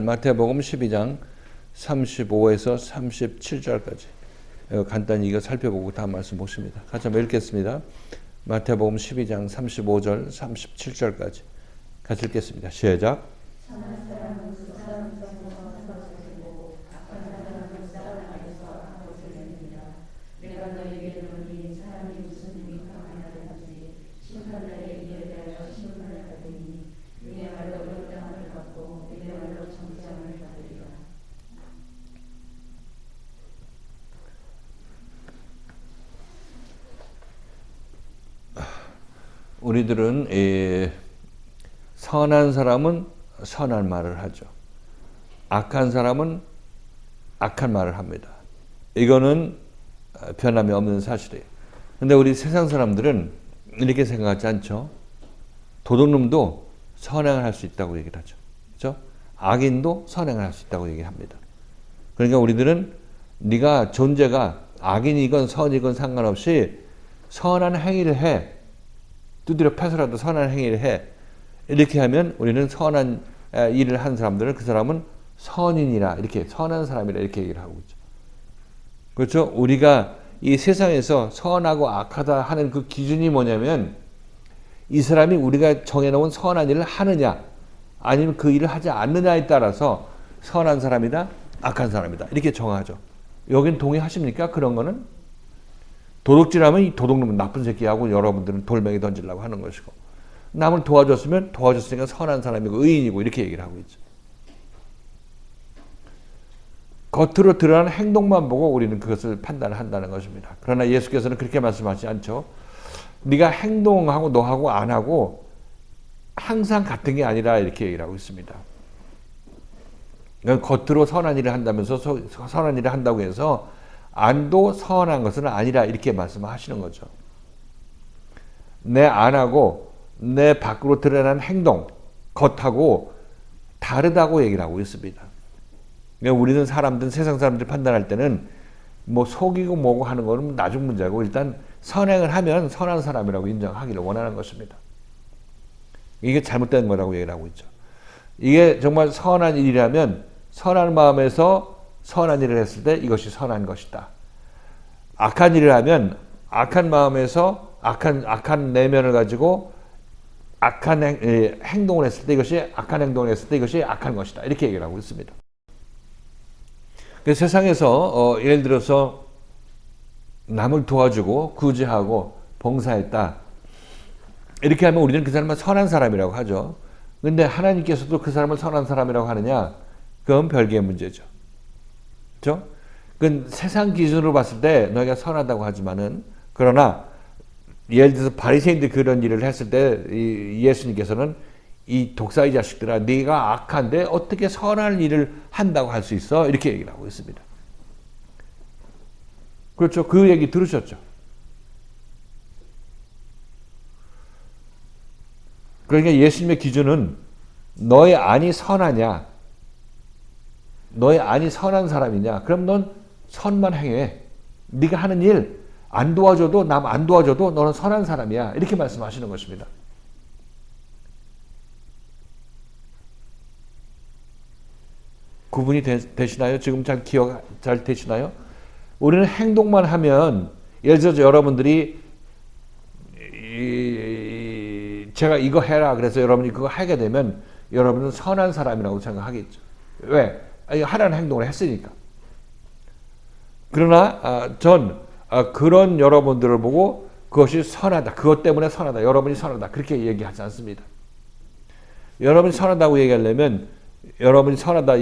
마태복음 12장 35에서 37절까지 간단히 이거 살펴보고 다음 말씀 보십니다. 같이 한번 읽겠습니다. 마태복음 12장 35절 37절까지 같이 읽겠습니다. 시작. 우리들은 선한 사람은 선한 말을 하죠. 악한 사람은 악한 말을 합니다. 이거는 변함이 없는 사실이에요. 근데 우리 세상 사람들은 이렇게 생각하지 않죠. 도둑놈도 선행을 할 수 있다고 얘기를 하죠. 그렇죠? 악인도 선행을 할 수 있다고 얘기합니다. 그러니까 우리들은 네가 존재가 악인이건 선이건 상관없이 선한 행위를 해. 두드려 패서라도 선한 행위를 해. 이렇게 하면 우리는 선한 일을 한 사람들은 그 사람은 선인이라 이렇게 선한 사람이라 이렇게 얘기를 하고 있죠. 그렇죠? 우리가 이 세상에서 선하고 악하다 하는 그 기준이 뭐냐면 이 사람이 우리가 정해놓은 선한 일을 하느냐 아니면 그 일을 하지 않느냐에 따라서 선한 사람이다 악한 사람이다 이렇게 정하죠. 여긴 동의하십니까? 그런 거는? 도둑질하면 이 도둑놈은 나쁜 새끼하고 여러분들은 돌멩이 던지려고 하는 것이고 남을 도와줬으면 도와줬으니까 선한 사람이고 의인이고 이렇게 얘기를 하고 있죠. 겉으로 드러나는 행동만 보고 우리는 그것을 판단한다는 것입니다. 그러나 예수께서는 그렇게 말씀하지 않죠. 네가 행동하고 너하고 안 하고 항상 같은 게 아니라 이렇게 얘기를 하고 있습니다. 그러니까 겉으로 선한 일을 한다면서 선한 일을 한다고 해서 안도 선한 것은 아니라 이렇게 말씀하시는 거죠. 내 안하고 내 밖으로 드러나는 행동, 겉하고 다르다고 얘기를 하고 있습니다. 그러니까 우리는 세상 사람들 판단할 때는 뭐 속이고 뭐고 하는 거는 나중 문제고 일단 선행을 하면 선한 사람이라고 인정하기를 원하는 것입니다. 이게 잘못된 거라고 얘기를 하고 있죠. 이게 정말 선한 일이라면 선한 마음에서 선한 일을 했을 때 이것이 선한 것이다. 악한 일을 하면 악한 마음에서 악한 내면을 가지고 악한 행동을 했을 때 이것이 악한 행동을 했을 때 이것이 악한 것이다. 이렇게 얘기를 하고 있습니다. 세상에서 예를 들어서 남을 도와주고 구제하고 봉사했다. 이렇게 하면 우리는 그 사람은 선한 사람이라고 하죠. 그런데 하나님께서도 그 사람을 선한 사람이라고 하느냐? 그건 별개의 문제죠. 그렇죠? 그건 세상 기준으로 봤을 때 너희가 선하다고 하지만은 그러나 예를 들어서 바리새인들 그런 일을 했을 때 예수님께서는 이 독사의 자식들아 네가 악한데 어떻게 선한 일을 한다고 할 수 있어? 이렇게 얘기를 하고 있습니다. 그렇죠? 그 얘기 들으셨죠? 그러니까 예수님의 기준은 너의 안이 선하냐? 너의 안이 선한 사람이냐? 그럼 넌 선만 행해. 네가 하는 일 안 도와줘도 남 안 도와줘도 너는 선한 사람이야. 이렇게 말씀하시는 것입니다. 구분이 되시나요? 지금 잘 되시나요? 우리는 행동만 하면 예를 들어서 여러분들이 제가 이거 해라 그래서 여러분이 그거 하게 되면 여러분은 선한 사람이라고 생각하겠죠. 왜? 하라는 행동을 했으니까. 그러나 그런 여러분들을 보고 그것이 선하다. 그것 때문에 선하다. 여러분이 선하다. 그렇게 얘기하지 않습니다. 여러분이 선하다고 얘기하려면 여러분이 선하다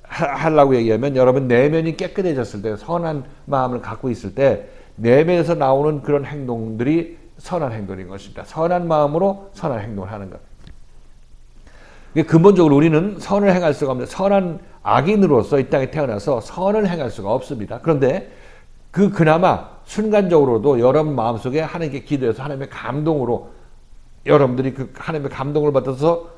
하려고 얘기하면 여러분 내면이 깨끗해졌을 때 선한 마음을 갖고 있을 때 내면에서 나오는 그런 행동들이 선한 행동인 것입니다. 선한 마음으로 선한 행동을 하는 것. 근본적으로 우리는 선을 행할 수가 없는데 선한 악인으로서 이 땅에 태어나서 선을 행할 수가 없습니다. 그런데 그나마 순간적으로도 여러분 마음속에 하나님께 기도해서 하나님의 감동으로 여러분들이 그 하나님의 감동을 받아서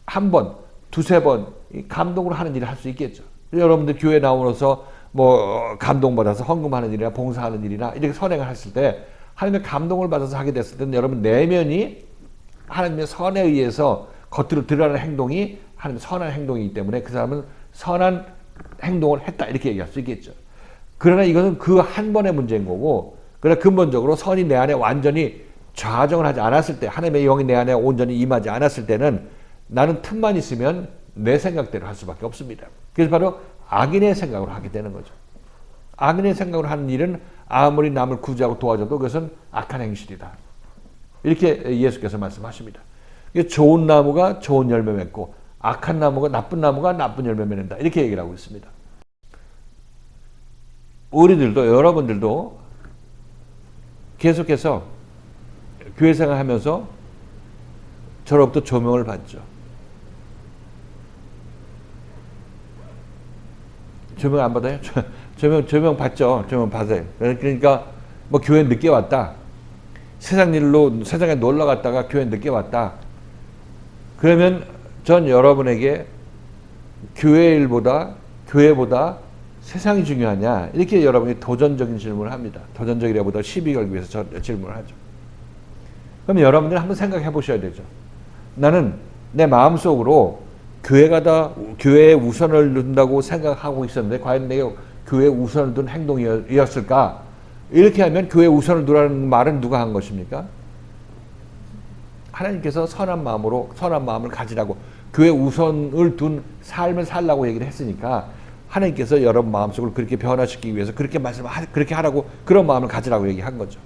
한 번, 두세 번 감동으로 하는 일을 할 수 있겠죠. 여러분들 교회 나오면서 뭐 감동받아서 헌금하는 일이나 봉사하는 일이나 이렇게 선행을 했을 때 하나님의 감동을 받아서 하게 됐을 때는 여러분 내면이 하나님의 선에 의해서 겉으로 드러나는 행동이 하나님 선한 행동이기 때문에 그 사람은 선한 행동을 했다 이렇게 얘기할 수 있겠죠. 그러나 이것은 그 한 번의 문제인 거고, 그러나 근본적으로 선이 내 안에 완전히 좌정을 하지 않았을 때, 하나님의 영이 내 안에 온전히 임하지 않았을 때는 나는 틈만 있으면 내 생각대로 할 수밖에 없습니다. 그래서 바로 악인의 생각으로 하게 되는 거죠. 악인의 생각으로 하는 일은 아무리 남을 구제하고 도와줘도 그것은 악한 행실이다. 이렇게 예수께서 말씀하십니다. 좋은 나무가 좋은 열매 맺고 악한 나무가 나쁜 나쁜 열매 맺는다. 이렇게 얘기를 하고 있습니다. 우리들도 여러분들도 계속해서 교회 생활하면서 저로부터 조명을 받죠. 조명 안 받아요? 조명 받죠. 조명 받아요. 그러니까 뭐 교회 늦게 왔다. 세상에 놀러 갔다가 교회 늦게 왔다. 그러면 전 여러분에게 교회보다 세상이 중요하냐? 이렇게 여러분이 도전적인 질문을 합니다. 도전적이라보다 시비 걸기 위해서 질문을 하죠. 그럼 여러분들 한번 생각해 보셔야 되죠. 나는 내 마음속으로 교회에 우선을 둔다고 생각하고 있었는데 과연 내가 교회에 우선을 둔 행동이었을까? 이렇게 하면 교회에 우선을 두라는 말은 누가 한 것입니까? 하나님께서 선한 마음을 가지라고 교회 우선을 둔 삶을 살라고 얘기를 했으니까 하나님께서 여러분 마음속을 그렇게 변화시키기 위해서 그렇게 하라고 그런 마음을 가지라고 얘기한 거죠.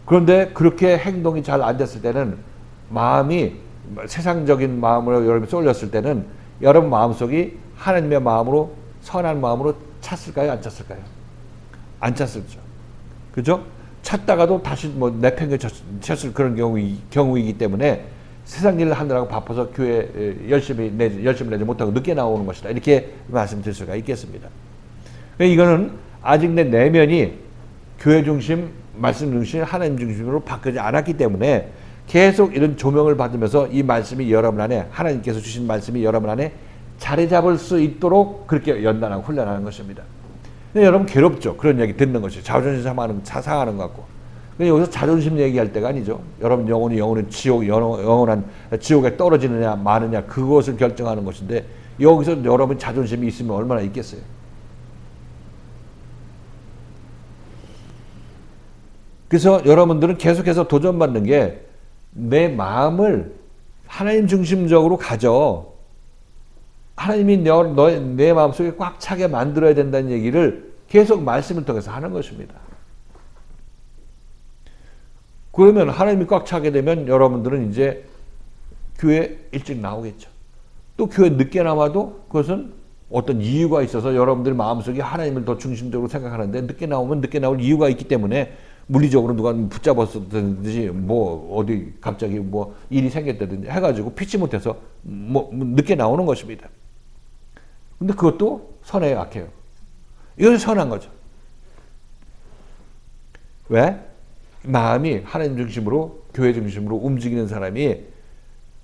그런데 그렇게 행동이 잘 안 됐을 때는 마음이 세상적인 마음으로 여러분이 쏠렸을 때는 여러분 마음속이 하나님의 마음으로 선한 마음으로 찼을까요? 안 찼을까요? 안 찼을죠. 그죠? 찾다가도 다시 내팽개쳤을 그런 경우이기 때문에 세상 일을 하느라고 바빠서 교회 열심히 내지 못하고 늦게 나오는 것이다. 이렇게 말씀드릴 수가 있겠습니다. 이거는 아직 내 내면이 교회 중심, 말씀 중심, 하나님 중심으로 바뀌지 않았기 때문에 계속 이런 조명을 받으면서 이 말씀이 여러분 안에, 하나님께서 주신 말씀이 여러분 안에 자리 잡을 수 있도록 그렇게 연단하고 훈련하는 것입니다. 근데 여러분 괴롭죠. 그런 얘기 듣는 것이. 자존심 상하는 것 같고. 근데 여기서 자존심 얘기할 때가 아니죠. 여러분 영혼은 영원한 지옥에 떨어지느냐 마느냐 그것을 결정하는 것인데 여기서 여러분 자존심이 있으면 얼마나 있겠어요. 그래서 여러분들은 계속해서 도전받는 게 내 마음을 하나님 중심적으로 가져. 하나님이 내 마음속에 꽉 차게 만들어야 된다는 얘기를 계속 말씀을 통해서 하는 것입니다. 그러면 하나님이 꽉 차게 되면 여러분들은 이제 교회 일찍 나오겠죠. 또 교회 늦게 나와도 그것은 어떤 이유가 있어서 여러분들 마음속에 하나님을 더 중심적으로 생각하는데 늦게 나오면 늦게 나올 이유가 있기 때문에 물리적으로 누가 붙잡았든지 어디 갑자기 일이 생겼다든지 해가지고 피치 못해서 늦게 나오는 것입니다. 근데 그것도 선해요, 악해요? 이건 선한 거죠. 왜? 마음이 하나님 중심으로, 교회 중심으로 움직이는 사람이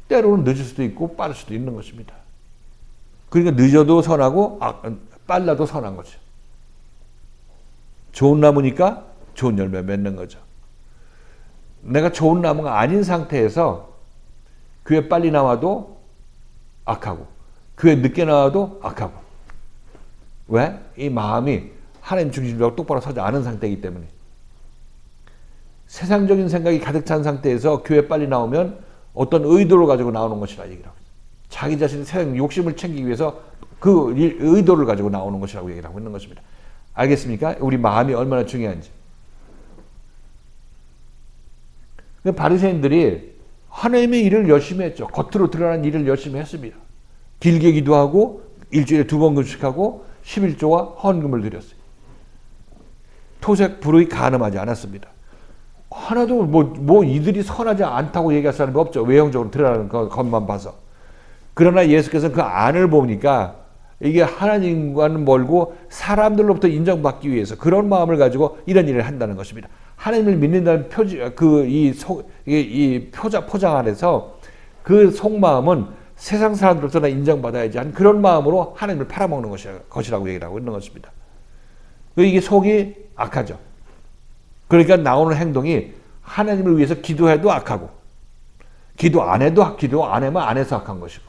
때로는 늦을 수도 있고 빠를 수도 있는 것입니다. 그러니까 늦어도 선하고 빨라도 선한 거죠. 좋은 나무니까 좋은 열매 맺는 거죠. 내가 좋은 나무가 아닌 상태에서 교회 빨리 나와도 악하고 교회 늦게 나와도 악하고. 왜? 이 마음이 하나님 중심적으로 똑바로 서지 않은 상태이기 때문에. 세상적인 생각이 가득 찬 상태에서 교회 빨리 나오면 어떤 의도를 가지고 나오는 것이라 얘기를 하고 있어요. 자기 자신의 세상 욕심을 챙기기 위해서 그 의도를 가지고 나오는 것이라고 얘기를 하고 있는 것입니다. 알겠습니까? 우리 마음이 얼마나 중요한지. 바리새인들이 하나님의 일을 열심히 했죠. 겉으로 드러난 일을 열심히 했습니다. 길게 기도하고 일주일에 2번 금식하고 11조와 헌금을 드렸어요. 토색 불의 간음하지 않았습니다. 하나도 이들이 선하지 않다고 얘기할 사람이 없죠. 외형적으로 드러나는 것만 봐서. 그러나 예수께서 그 안을 보니까 이게 하나님과는 멀고 사람들로부터 인정받기 위해서 그런 마음을 가지고 이런 일을 한다는 것입니다. 하나님을 믿는다는 포장 안에서 그 속마음은 세상 사람들로부터 인정받아야지 하는 그런 마음으로 하나님을 팔아먹는 것이라고 얘기를 하고 있는 것입니다. 이게 속이 악하죠. 그러니까 나오는 행동이 하나님을 위해서 기도해도 악하고 기도 안 하면 안 해서 악한 것이고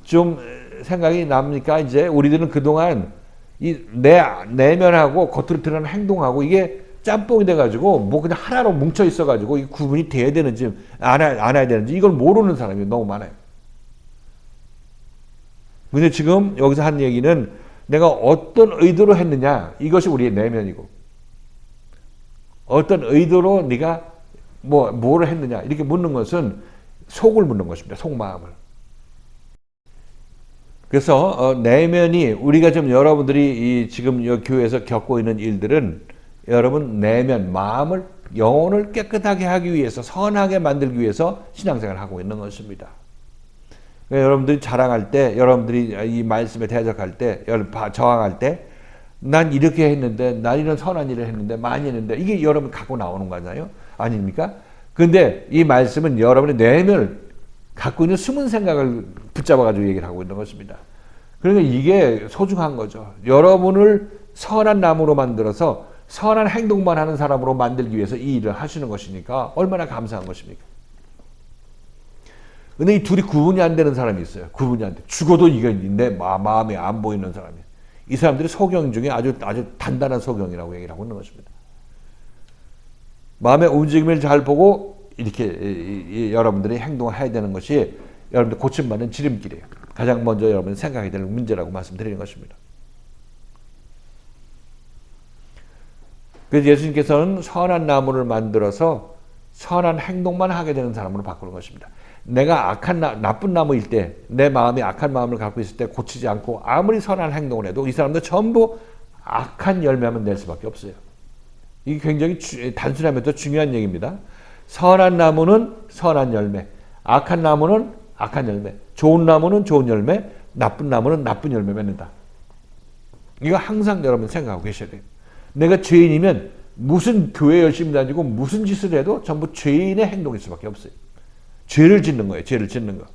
좀 생각이 납니까? 이제 우리들은 그동안 이 내면하고 겉으로 드러나는 행동하고 이게 짬뽕이 돼가지고 뭐 그냥 하나로 뭉쳐 있어가지고 이 구분이 돼야 되는지 안 해야 되는지 이걸 모르는 사람이 너무 많아요. 근데 지금 여기서 하는 얘기는 내가 어떤 의도로 했느냐 이것이 우리의 내면이고 어떤 의도로 네가 뭐를 했느냐 이렇게 묻는 것은 속을 묻는 것입니다. 속마음을. 그래서 내면이 우리가 좀 여러분들이 지금 이 교회에서 겪고 있는 일들은 여러분 내면 마음을 영혼을 깨끗하게 하기 위해서 선하게 만들기 위해서 신앙생활을 하고 있는 것입니다. 여러분들이 자랑할 때 여러분들이 이 말씀에 대적할 때 저항할 때 난 이렇게 했는데 난 이런 선한 일을 했는데 많이 했는데 이게 여러분 갖고 나오는 거잖아요. 아닙니까? 근데 이 말씀은 여러분의 내면을 갖고 있는 숨은 생각을 붙잡아가지고 얘기를 하고 있는 것입니다. 그러니까 이게 소중한 거죠. 여러분을 선한 나무로 만들어서 선한 행동만 하는 사람으로 만들기 위해서 이 일을 하시는 것이니까 얼마나 감사한 것입니까? 근데 이 둘이 구분이 안 되는 사람이 있어요. 구분이 안 돼. 죽어도 이게 내 마음에 안 보이는 사람이에요. 이 사람들이 소경 중에 아주 단단한 소경이라고 얘기를 하고 있는 것입니다. 마음의 움직임을 잘 보고 이렇게 여러분들이 행동을 해야 되는 것이 여러분들 고침받는 지름길이에요. 가장 먼저 여러분이 생각해야 될 문제라고 말씀드리는 것입니다. 그래서 예수님께서는 선한 나무를 만들어서 선한 행동만 하게 되는 사람으로 바꾸는 것입니다. 내가 나쁜 나무일 때, 내 마음이 악한 마음을 갖고 있을 때 고치지 않고 아무리 선한 행동을 해도 이 사람들 전부 악한 열매만 낼 수밖에 없어요. 이게 굉장히 단순하면서 중요한 얘기입니다. 선한 나무는 선한 열매, 악한 나무는 악한 열매, 좋은 나무는 좋은 열매, 나쁜 나무는 나쁜 열매 맺는다. 이거 항상 여러분 생각하고 계셔야 돼요. 내가 죄인이면 무슨 교회 열심히 다니고 무슨 짓을 해도 전부 죄인의 행동일 수밖에 없어요. 죄를 짓는 거예요. 죄를 짓는 거.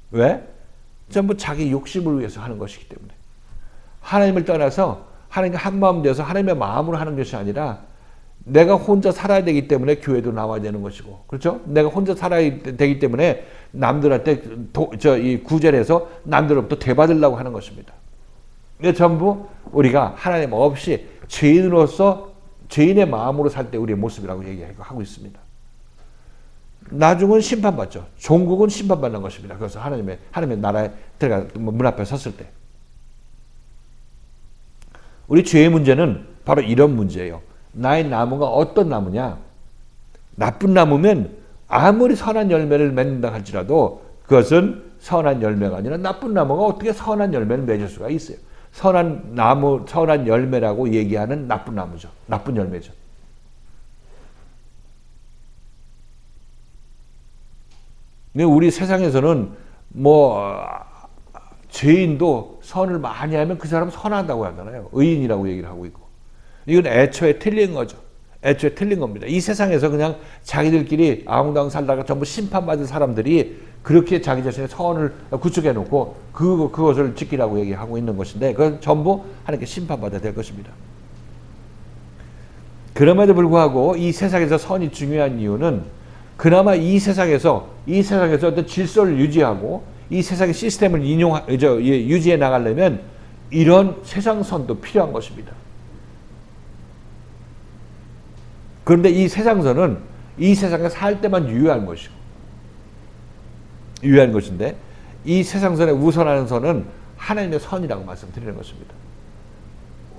왜? 전부 자기 욕심을 위해서 하는 것이기 때문에. 하나님을 떠나서 하나님과 한마음 되어서 하나님의 마음으로 하는 것이 아니라 내가 혼자 살아야 되기 때문에 교회도 나와야 되는 것이고, 그렇죠? 내가 혼자 살아야 되기 때문에 남들한테 이 구제해서 남들로부터 대받으려고 하는 것입니다. 이게 전부 우리가 하나님 없이 죄인으로서 죄인의 마음으로 살 때 우리의 모습이라고 얘기하고 있습니다. 나중은 심판받죠. 종국은 심판받는 것입니다. 그래서 하나님의 나라에 들어가 문 앞에 섰을 때. 우리 죄의 문제는 바로 이런 문제예요. 나의 나무가 어떤 나무냐? 나쁜 나무면 아무리 선한 열매를 맺는다 할지라도 그것은 선한 열매가 아니라 나쁜 나무가 어떻게 선한 열매를 맺을 수가 있어요. 선한 나무, 선한 열매라고 얘기하는 나쁜 나무죠. 나쁜 열매죠. 근데 우리 세상에서는 죄인도 선을 많이 하면 그 사람은 선하다고 하잖아요. 의인이라고 얘기를 하고 있고. 이건 애초에 틀린 거죠. 애초에 틀린 겁니다. 이 세상에서 그냥 자기들끼리 아웅다웅 살다가 전부 심판받은 사람들이 그렇게 자기 자신의 선을 구축해 놓고 그것을 지키라고 얘기하고 있는 것인데 그건 전부 하나님께 심판받아야 될 것입니다. 그럼에도 불구하고 이 세상에서 선이 중요한 이유는 그나마 이 세상에서 어떤 질서를 유지하고 이 세상의 시스템을 유지해 나가려면 이런 세상 선도 필요한 것입니다. 그런데 이 세상선은 이 세상에 살 때만 유효한 것인데 이 세상선에 우선하는 선은 하나님의 선이라고 말씀드리는 것입니다.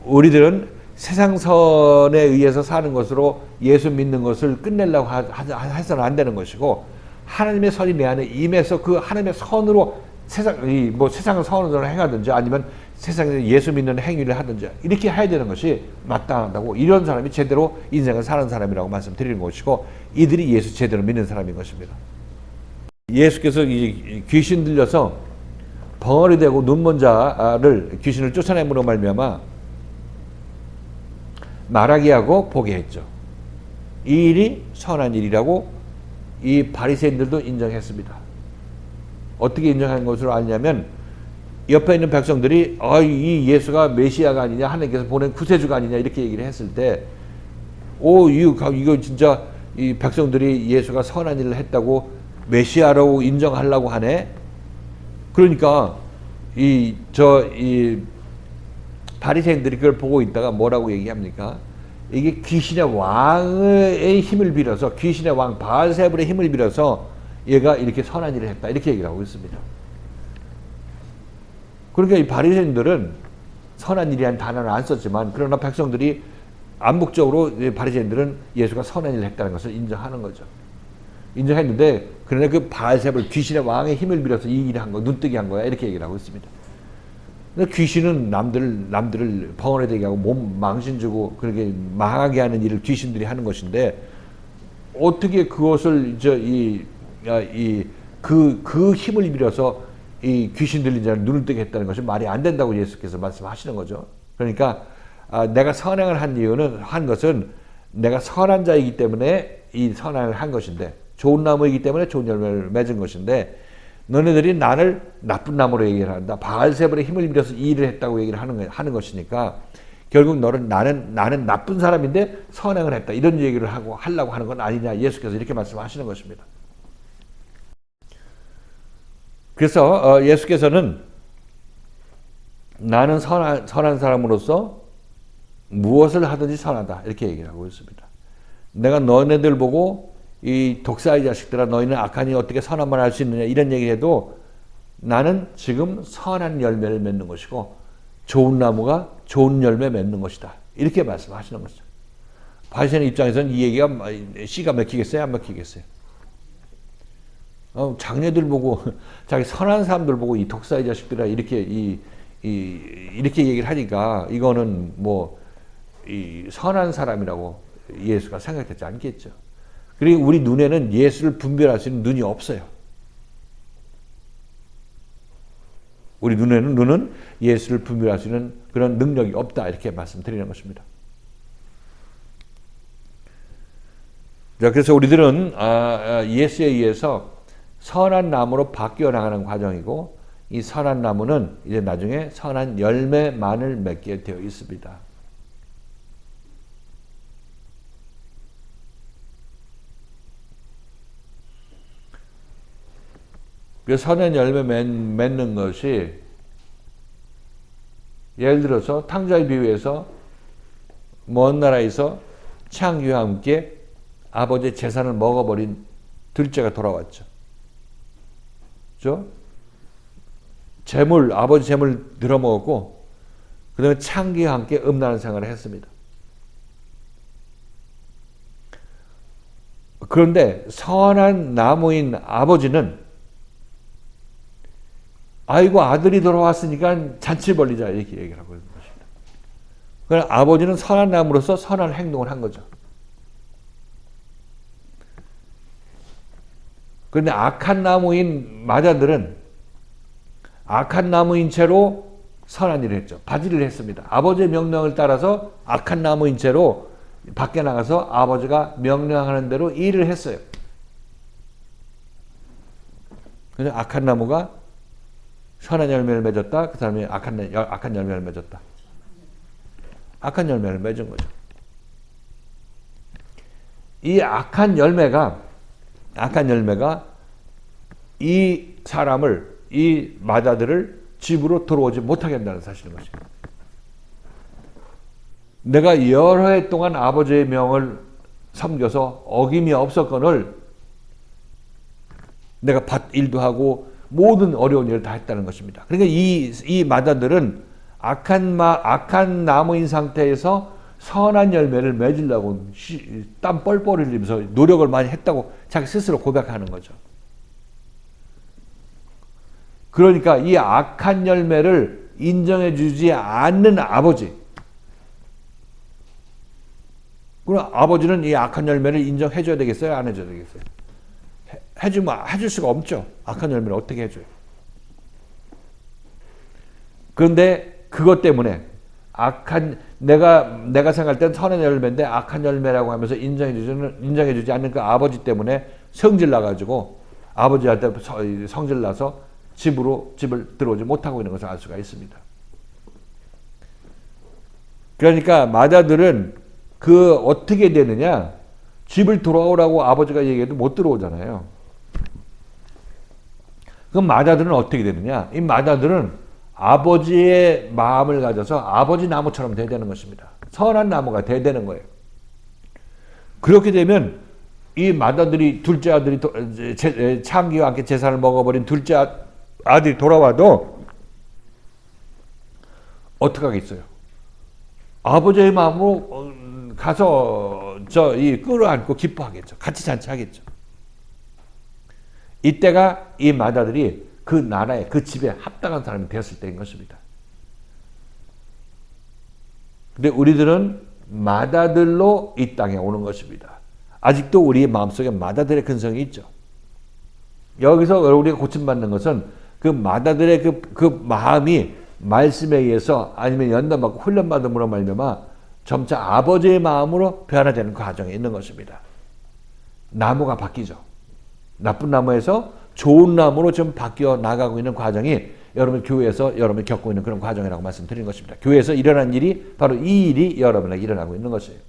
우리들은 세상선에 의해서 사는 것으로 예수 믿는 것을 끝내려고 해서는 안 되는 것이고 하나님의 선이 내 안에 임해서 그 하나님의 선으로 세상을 선으로 행하든지 아니면 세상에서 예수 믿는 행위를 하든지 이렇게 해야 되는 것이 마땅하다고 이런 사람이 제대로 인생을 사는 사람이라고 말씀드리는 것이고 이들이 예수 제대로 믿는 사람인 것입니다. 예수께서 귀신 들려서 벙어리 되고 눈먼 자를 귀신을 쫓아내므로 말미암아 말하게 하고 보게 했죠. 이 일이 선한 일이라고 이 바리새인들도 인정했습니다. 어떻게 인정한 것으로 아냐면 옆에 있는 백성들이 이 예수가 메시아가 아니냐 하나님께서 보낸 구세주가 아니냐 이렇게 얘기를 했을 때 이거 진짜 이 백성들이 예수가 선한 일을 했다고 메시아라고 인정하려고 하네. 그러니까 이 바리새인들이 그걸 보고 있다가 뭐라고 얘기합니까? 이게 귀신의 왕의 힘을 빌어서, 귀신의 왕 바알세불의 힘을 빌어서 얘가 이렇게 선한 일을 했다, 이렇게 얘기를 하고 있습니다. 그러니까 이 바리새인들은 선한 일이라는 단어를 안 썼지만, 그러나 백성들이 암묵적으로 바리새인들은 예수가 선한 일을 했다는 것을 인정하는 거죠. 인정했는데, 그러나 그 바알세불, 귀신의 왕의 힘을 빌어서 이 일을 한 거, 눈뜨게 한 거야, 이렇게 얘기를 하고 있습니다. 귀신은 남들을 벙어리 되게 하고 몸 망신 주고 그렇게 망하게 하는 일을 귀신들이 하는 것인데, 어떻게 그것을 그 힘을 빌어서 이 귀신 들린 자를 눈을 뜨게 했다는 것이 말이 안 된다고 예수께서 말씀하시는 거죠. 그러니까 내가 선행을 한 것은 내가 선한 자이기 때문에 이 선행을 한 것인데, 좋은 나무이기 때문에 좋은 열매를 맺은 것인데, 너네들이 나를 나쁜 나무로 얘기를 한다, 바알세불의 힘을 빌어서 이 일을 했다고 얘기를 하는 것이니까, 결국 나는 나쁜 사람인데 선행을 했다, 이런 얘기를 하려고 하는 건 아니냐, 예수께서 이렇게 말씀하시는 것입니다. 그래서 예수께서는 나는 선한 사람으로서 무엇을 하든지 선하다, 이렇게 얘기를 하고 있습니다. 내가 너네들 보고 이 독사의 자식들아, 너희는 악하니 어떻게 선한 말을 할 수 있느냐, 이런 얘기를 해도 나는 지금 선한 열매를 맺는 것이고 좋은 나무가 좋은 열매 맺는 것이다, 이렇게 말씀하시는 거죠. 바리새인 입장에서는 이 얘기가 씨가 먹히겠어요, 안 먹히겠어요? 장녀들 보고, 자기 선한 사람들 보고 이 독사의 자식들아, 이렇게 이렇게 얘기를 하니까 이거는 이 선한 사람이라고 예수가 생각하지 않겠죠. 그리고 우리 눈에는 예수를 분별할 수 있는 눈이 없어요. 우리 눈은 예수를 분별할 수 있는 그런 능력이 없다, 이렇게 말씀드리는 것입니다. 자, 그래서 우리들은 예수에 의해서 선한 나무로 바뀌어 나가는 과정이고, 이 선한 나무는 이제 나중에 선한 열매만을 맺게 되어 있습니다. 그 선한 열매 맺는 것이, 예를 들어서 탕자의 비유에서 먼 나라에서 창기와 함께 아버지의 재산을 먹어버린 둘째가 돌아왔죠. 그죠? 아버지 재물 들어먹었고, 그 다음에 창기와 함께 음란한 생활을 했습니다. 그런데 선한 나무인 아버지는, 아이고 아들이 돌아왔으니까 잔치 벌리자, 이렇게 얘기를 하고 있는 것입니다. 그러나 아버지는 선한 나무로서 선한 행동을 한 거죠. 그런데 악한 나무인 마자들은 악한 나무인 채로 선한 일을 했죠. 바지를 했습니다. 아버지의 명령을 따라서 악한 나무인 채로 밖에 나가서 아버지가 명령하는 대로 일을 했어요. 그래서 악한 나무가 선한 열매를 맺었다, 그 사람이 악한 열매를 맺었다. 악한 열매를 맺은 거죠. 이 악한 열매가 이 사람을, 이 마자들을 집으로 들어오지 못하게 한다는 사실인 것입니다. 내가 여러 해 동안 아버지의 명을 섬겨서 어김이 없었거늘 내가 밭 일도 하고 모든 어려운 일을 다 했다는 것입니다. 그러니까 이 마자들은 악한 나무인 상태에서 선한 열매를 맺으려고 땀 뻘뻘 흘리면서 노력을 많이 했다고 자기 스스로 고백하는 거죠. 그러니까 이 악한 열매를 인정해 주지 않는 아버지, 그럼 아버지는 이 악한 열매를 인정해 줘야 되겠어요, 안 해줘야 되겠어요? 해줄 수가 없죠. 악한 열매를 어떻게 해줘요? 그런데 그것 때문에 내가 생각할 땐 선한 열매인데 악한 열매라고 하면서 인정해주지 않는 그 아버지 때문에 성질 나가지고 아버지한테 성질 나서 집을 들어오지 못하고 있는 것을 알 수가 있습니다. 그러니까 마자들은 어떻게 되느냐? 집을 돌아오라고 아버지가 얘기해도 못 들어오잖아요. 그 마다들은 어떻게 되느냐? 이 마다들은 아버지의 마음을 가져서 아버지 나무처럼 돼야 되는 것입니다. 선한 나무가 돼야 되는 거예요. 그렇게 되면 이 마다들이 둘째 아들이 창기와 함께 제사를 먹어버린 둘째 아들이 돌아와도 어떻게 하겠어요? 아버지의 마음으로 가서 이 끌어안고 기뻐하겠죠. 같이 잔치하겠죠. 이때가 이 마다들이 그 나라에 그 집에 합당한 사람이 되었을 때인 것입니다. 근데 우리들은 마다들로 이 땅에 오는 것입니다. 아직도 우리의 마음속에 마다들의 근성이 있죠. 여기서 우리가 고침받는 것은 그 마다들의 그 마음이 말씀에 의해서 아니면 연단받고 훈련받음으로 말미암아 점차 아버지의 마음으로 변화되는 과정에 있는 것입니다. 나무가 바뀌죠. 나쁜 나무에서 좋은 나무로 좀 바뀌어 나가고 있는 과정이 여러분 교회에서 여러분이 겪고 있는 그런 과정이라고 말씀드린 것입니다. 교회에서 일어난 일이 바로 이 일이 여러분에게 일어나고 있는 것이에요.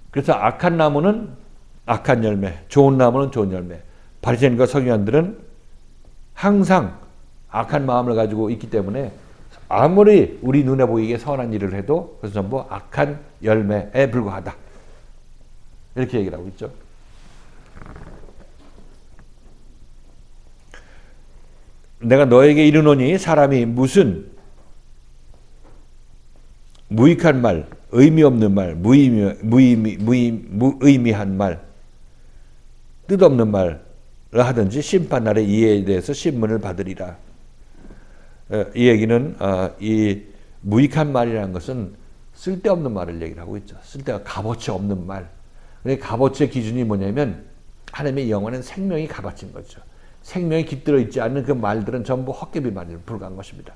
그래서 악한 나무는 악한 열매, 좋은 나무는 좋은 열매. 바리새인과 서기관들은 항상 악한 마음을 가지고 있기 때문에 아무리 우리 눈에 보이게 선한 일을 해도 그것은 전부 악한 열매에 불과하다. 이렇게 얘기를 하고 있죠. 내가 너에게 이르노니 사람이 무슨 무익한 말, 의미 없는 말, 무의미한 말, 뜻없는 말을 하든지 심판날에 이에 대해서 신문을 받으리라. 이 얘기는 이 무익한 말이라는 것은 쓸데없는 말을 얘기를 하고 있죠. 쓸데가 값어치 없는 말. 값어치의 기준이 뭐냐면 하나님의 영원한 생명이 값어치인 거죠. 생명이 깃들어 있지 않는 그 말들은 전부 헛개비 말에 불과한 것입니다.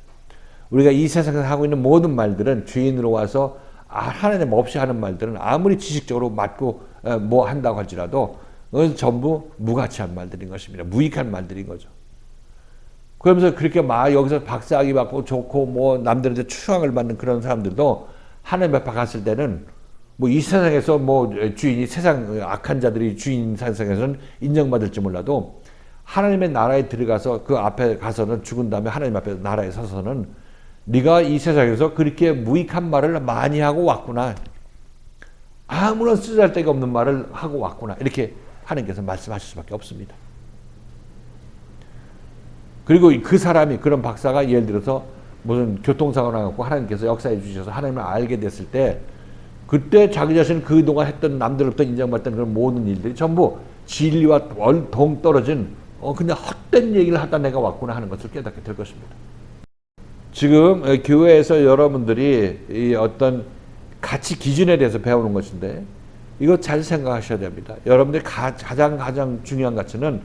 우리가 이 세상에서 하고 있는 모든 말들은 주인으로 와서 하나님 없이 하는 말들은 아무리 지식적으로 맞고 뭐 한다고 할지라도 그건 전부 무가치한 말들인 것입니다. 무익한 말들인 거죠. 그러면서 그렇게 막 여기서 박사학위 받고 좋고 뭐 남들한테 추앙을 받는 그런 사람들도 하나님 앞에 갔을 때는 뭐 이 세상에서 뭐 주인이 세상 악한 자들이 주인 세상에서는 인정받을지 몰라도 하나님의 나라에 들어가서 그 앞에 가서는 죽은 다음에 하나님 앞에 나라에 서서는 네가 이 세상에서 그렇게 무익한 말을 많이 하고 왔구나. 아무런 쓰잘데기 없는 말을 하고 왔구나. 이렇게 하나님께서 말씀하실 수밖에 없습니다. 그리고 그 사람이 그런 박사가 예를 들어서 무슨 교통사고 나갖고 하나님께서 역사해 주셔서 하나님을 알게 됐을 때 그때 자기 자신은 그동안 했던 남들로부터 인정받던 그런 모든 일들이 전부 진리와 동떨어진 그냥 헛된 얘기를 하다 내가 왔구나 하는 것을 깨닫게 될 것입니다. 지금 교회에서 여러분들이 이 어떤 가치 기준에 대해서 배우는 것인데 이거 잘 생각하셔야 됩니다. 여러분들이 가장 중요한 가치는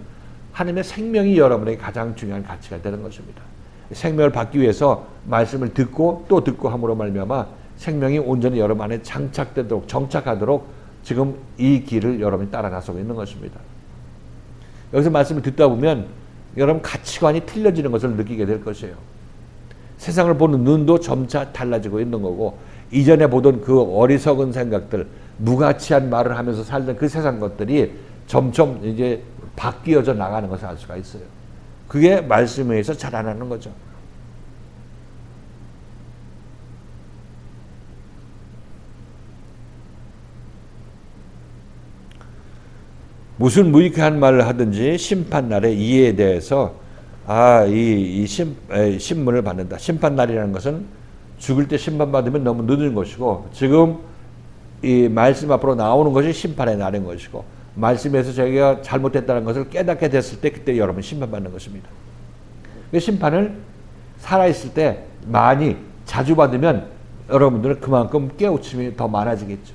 하나님의 생명이 여러분에게 가장 중요한 가치가 되는 것입니다. 생명을 받기 위해서 말씀을 듣고 또 듣고 함으로 말미암아 생명이 온전히 여러분 안에 장착되도록 정착하도록 지금 이 길을 여러분이 따라 나서고 있는 것입니다. 여기서 말씀을 듣다 보면 여러분 가치관이 틀려지는 것을 느끼게 될 것이에요. 세상을 보는 눈도 점차 달라지고 있는 거고 이전에 보던 그 어리석은 생각들, 무가치한 말을 하면서 살던 그 세상 것들이 점점 이제 바뀌어져 나가는 것을 알 수가 있어요. 그게 말씀에 의해서 자라나는 거죠. 무슨 무익한 말을 하든지 심판날에 이에 대해서 신문을 받는다. 심판날이라는 것은 죽을 때 심판받으면 너무 늦은 것이고 지금 이 말씀 앞으로 나오는 것이 심판의 날인 것이고 말씀에서 저희가 잘못했다는 것을 깨닫게 됐을 때 그때 여러분 심판받는 것입니다. 그 심판을 살아있을 때 많이 자주 받으면 여러분들은 그만큼 깨우침이 더 많아지겠죠.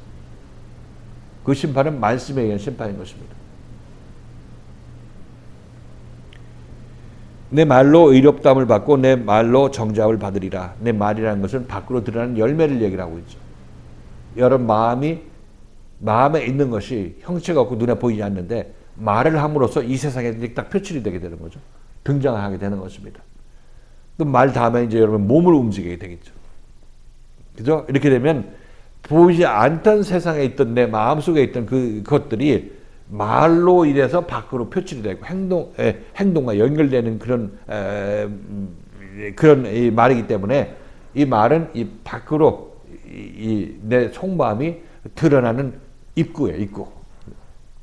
그 심판은 말씀에 의한 심판인 것입니다. 내 말로 의롭다함을 받고 내 말로 정죄함을 받으리라. 내 말이라는 것은 밖으로 드러나는 열매를 얘기를 하고 있죠. 여러분 마음에 있는 것이 형체가 없고 눈에 보이지 않는데 말을 함으로써 이 세상에 딱 표출이 되게 되는 거죠. 등장하게 되는 것입니다. 또 말 다음에 이제 여러분 몸을 움직이게 되겠죠. 그죠? 이렇게 되면 보이지 않던 세상에 있던 내 마음속에 있던 그것들이 말로 인해서 밖으로 표출이 되고 행동과 연결되는 그런 이 말이기 때문에 이 말은 이 밖으로 내 속마음이 드러나는 입구예요, 입구.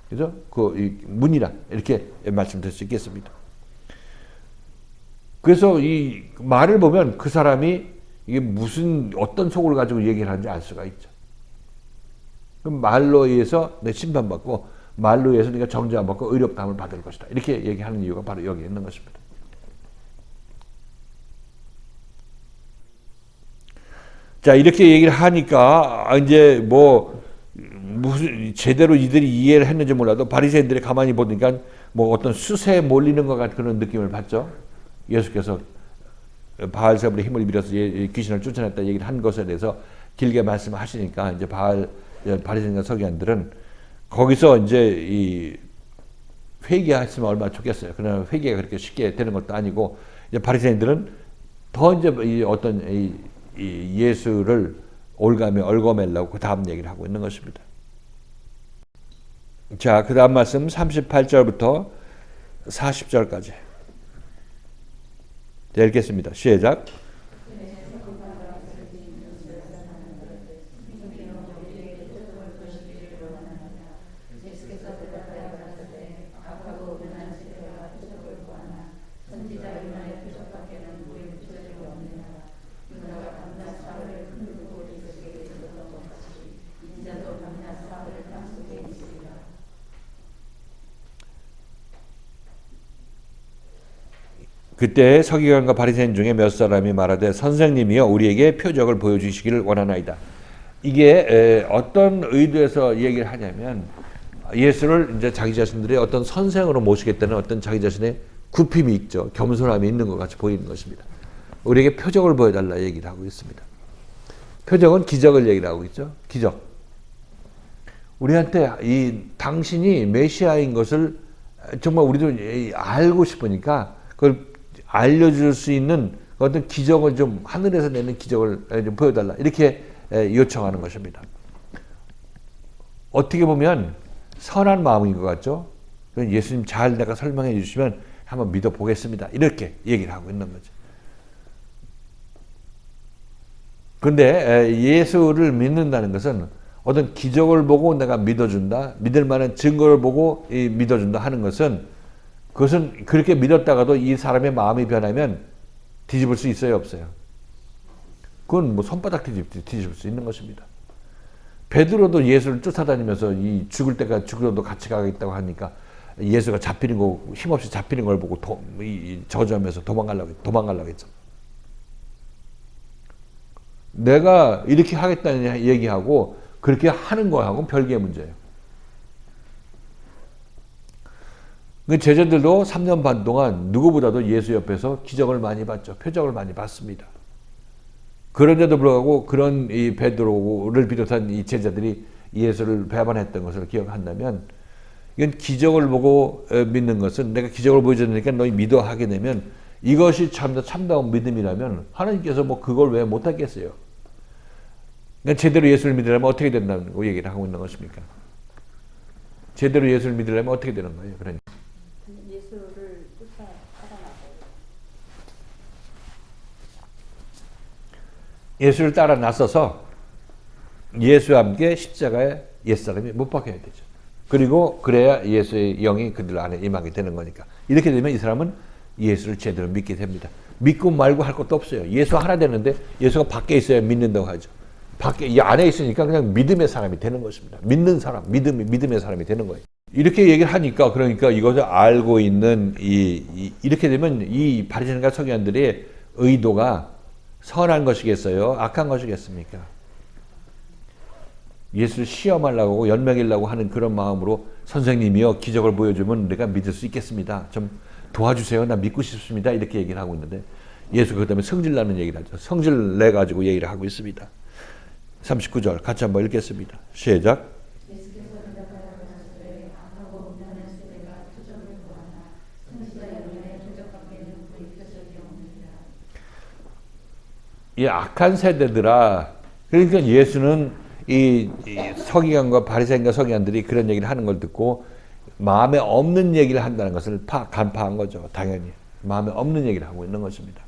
그죠? 이 문이라 이렇게 말씀드릴 수 있겠습니다. 그래서 이 말을 보면 그 사람이 이게 어떤 속을 가지고 얘기를 하는지 알 수가 있죠. 그럼 말로 의해서 내 심판받고 말로 의해서 네가 정죄받고 의롭다함을 받을 것이다. 이렇게 얘기하는 이유가 바로 여기 있는 것입니다. 자, 이렇게 얘기를 하니까 이제 무슨 제대로 이들이 이해를 했는지 몰라도 바리새인들이 가만히 보니까 어떤 수세에 몰리는 것 같은 그런 느낌을 받죠. 예수께서 바알세불의 힘을 빌어서 귀신을 쫓아냈다 얘기를 한 것에 대해서 길게 말씀하시니까 이제 바리새인과 서기관들은 거기서 이제 이 회개했으면 얼마나 좋겠어요. 그러나 회개가 그렇게 쉽게 되는 것도 아니고 이제 바리새인들은 더 이제 어떤 예수를 얽어매려고 그 다음 얘기를 하고 있는 것입니다. 자, 그 다음 말씀 38절부터 40절까지 읽겠습니다. 시작. 그때 서기관과 바리새인 중에 몇 사람이 말하되 선생님이여 우리에게 표적을 보여주시기를 원하나이다. 이게 어떤 의도에서 얘기를 하냐면 예수를 이제 자기 자신들의 어떤 선생으로 모시겠다는 어떤 자기 자신의 굽힘이 있죠. 겸손함이 있는 것 같이 보이는 것입니다. 우리에게 표적을 보여달라 얘기를 하고 있습니다. 표적은 기적을 얘기를 하고 있죠. 기적. 우리한테 당신이 메시아인 것을 정말 우리도 알고 싶으니까 그걸 알려줄 수 있는 어떤 기적을 좀 하늘에서 내는 기적을 좀 보여달라 이렇게 요청하는 것입니다. 어떻게 보면 선한 마음인 것 같죠. 예수님 잘 내가 설명해 주시면 한번 믿어보겠습니다. 이렇게 얘기를 하고 있는 거죠. 그런데 예수를 믿는다는 것은 어떤 기적을 보고 내가 믿어준다, 믿을 만한 증거를 보고 믿어준다 하는 것은 그것은 그렇게 믿었다가도 이 사람의 마음이 변하면 뒤집을 수 있어요, 없어요? 그건 손바닥 뒤집을 수 있는 것입니다. 베드로도 예수를 쫓아다니면서 죽을 때까지 죽어도 같이 가겠다고 하니까 예수가 잡히는 거 힘없이 잡히는 걸 보고 저주하면서 도망가려고 했죠. 내가 이렇게 하겠다는 얘기하고 그렇게 하는 거하고는 별개의 문제예요. 제자들도 3년 반 동안 누구보다도 예수 옆에서 기적을 많이 봤죠. 표적을 많이 봤습니다. 그런데도 불구하고 그런 이 베드로를 비롯한 이 제자들이 예수를 배반했던 것을 기억한다면 이건 기적을 보고 믿는 것은 내가 기적을 보여줬으니까 너희 믿어 하게 되면 이것이 참다운 믿음이라면 하나님께서 그걸 왜 못하겠어요? 그러니까 제대로 예수를 믿으려면 어떻게 된다고 얘기를 하고 있는 것입니까? 제대로 예수를 믿으려면 어떻게 되는 거예요? 그러니까. 예수를 따라나서요. 예수를 따라 나서서 예수와 함께 십자가에 옛사람이 못 박혀야 되죠. 그리고 그래야 예수의 영이 그들 안에 임하게 되는 거니까. 이렇게 되면 이 사람은 예수를 제대로 믿게 됩니다. 믿고 말고 할 것도 없어요. 예수 하나 되는데 예수가 밖에 있어야 믿는다고 하죠. 밖에 이 안에 있으니까 그냥 믿음의 사람이 되는 것입니다. 믿는 사람, 믿음의 사람이 되는 거예요. 이렇게 얘기를 하니까 그러니까 이것을 알고 있는 이렇게 되면 이 바리새인과 서기관들의 의도가 선한 것이겠어요? 악한 것이겠습니까? 예수를 시험하려고 연맹하려고 하는 그런 마음으로 선생님이요 기적을 보여주면 내가 믿을 수 있겠습니다. 좀 도와주세요. 나 믿고 싶습니다. 이렇게 얘기를 하고 있는데 예수가 그 다음에 성질나는 얘기를 하죠. 성질 내가지고 얘기를 하고 있습니다. 39절 같이 한번 읽겠습니다. 시작. 이 악한 세대들아. 그러니까 예수는 이 서기관과 바리새인과 서기관들이 그런 얘기를 하는 걸 듣고 마음에 없는 얘기를 한다는 것을 간파한 거죠. 당연히 마음에 없는 얘기를 하고 있는 것입니다.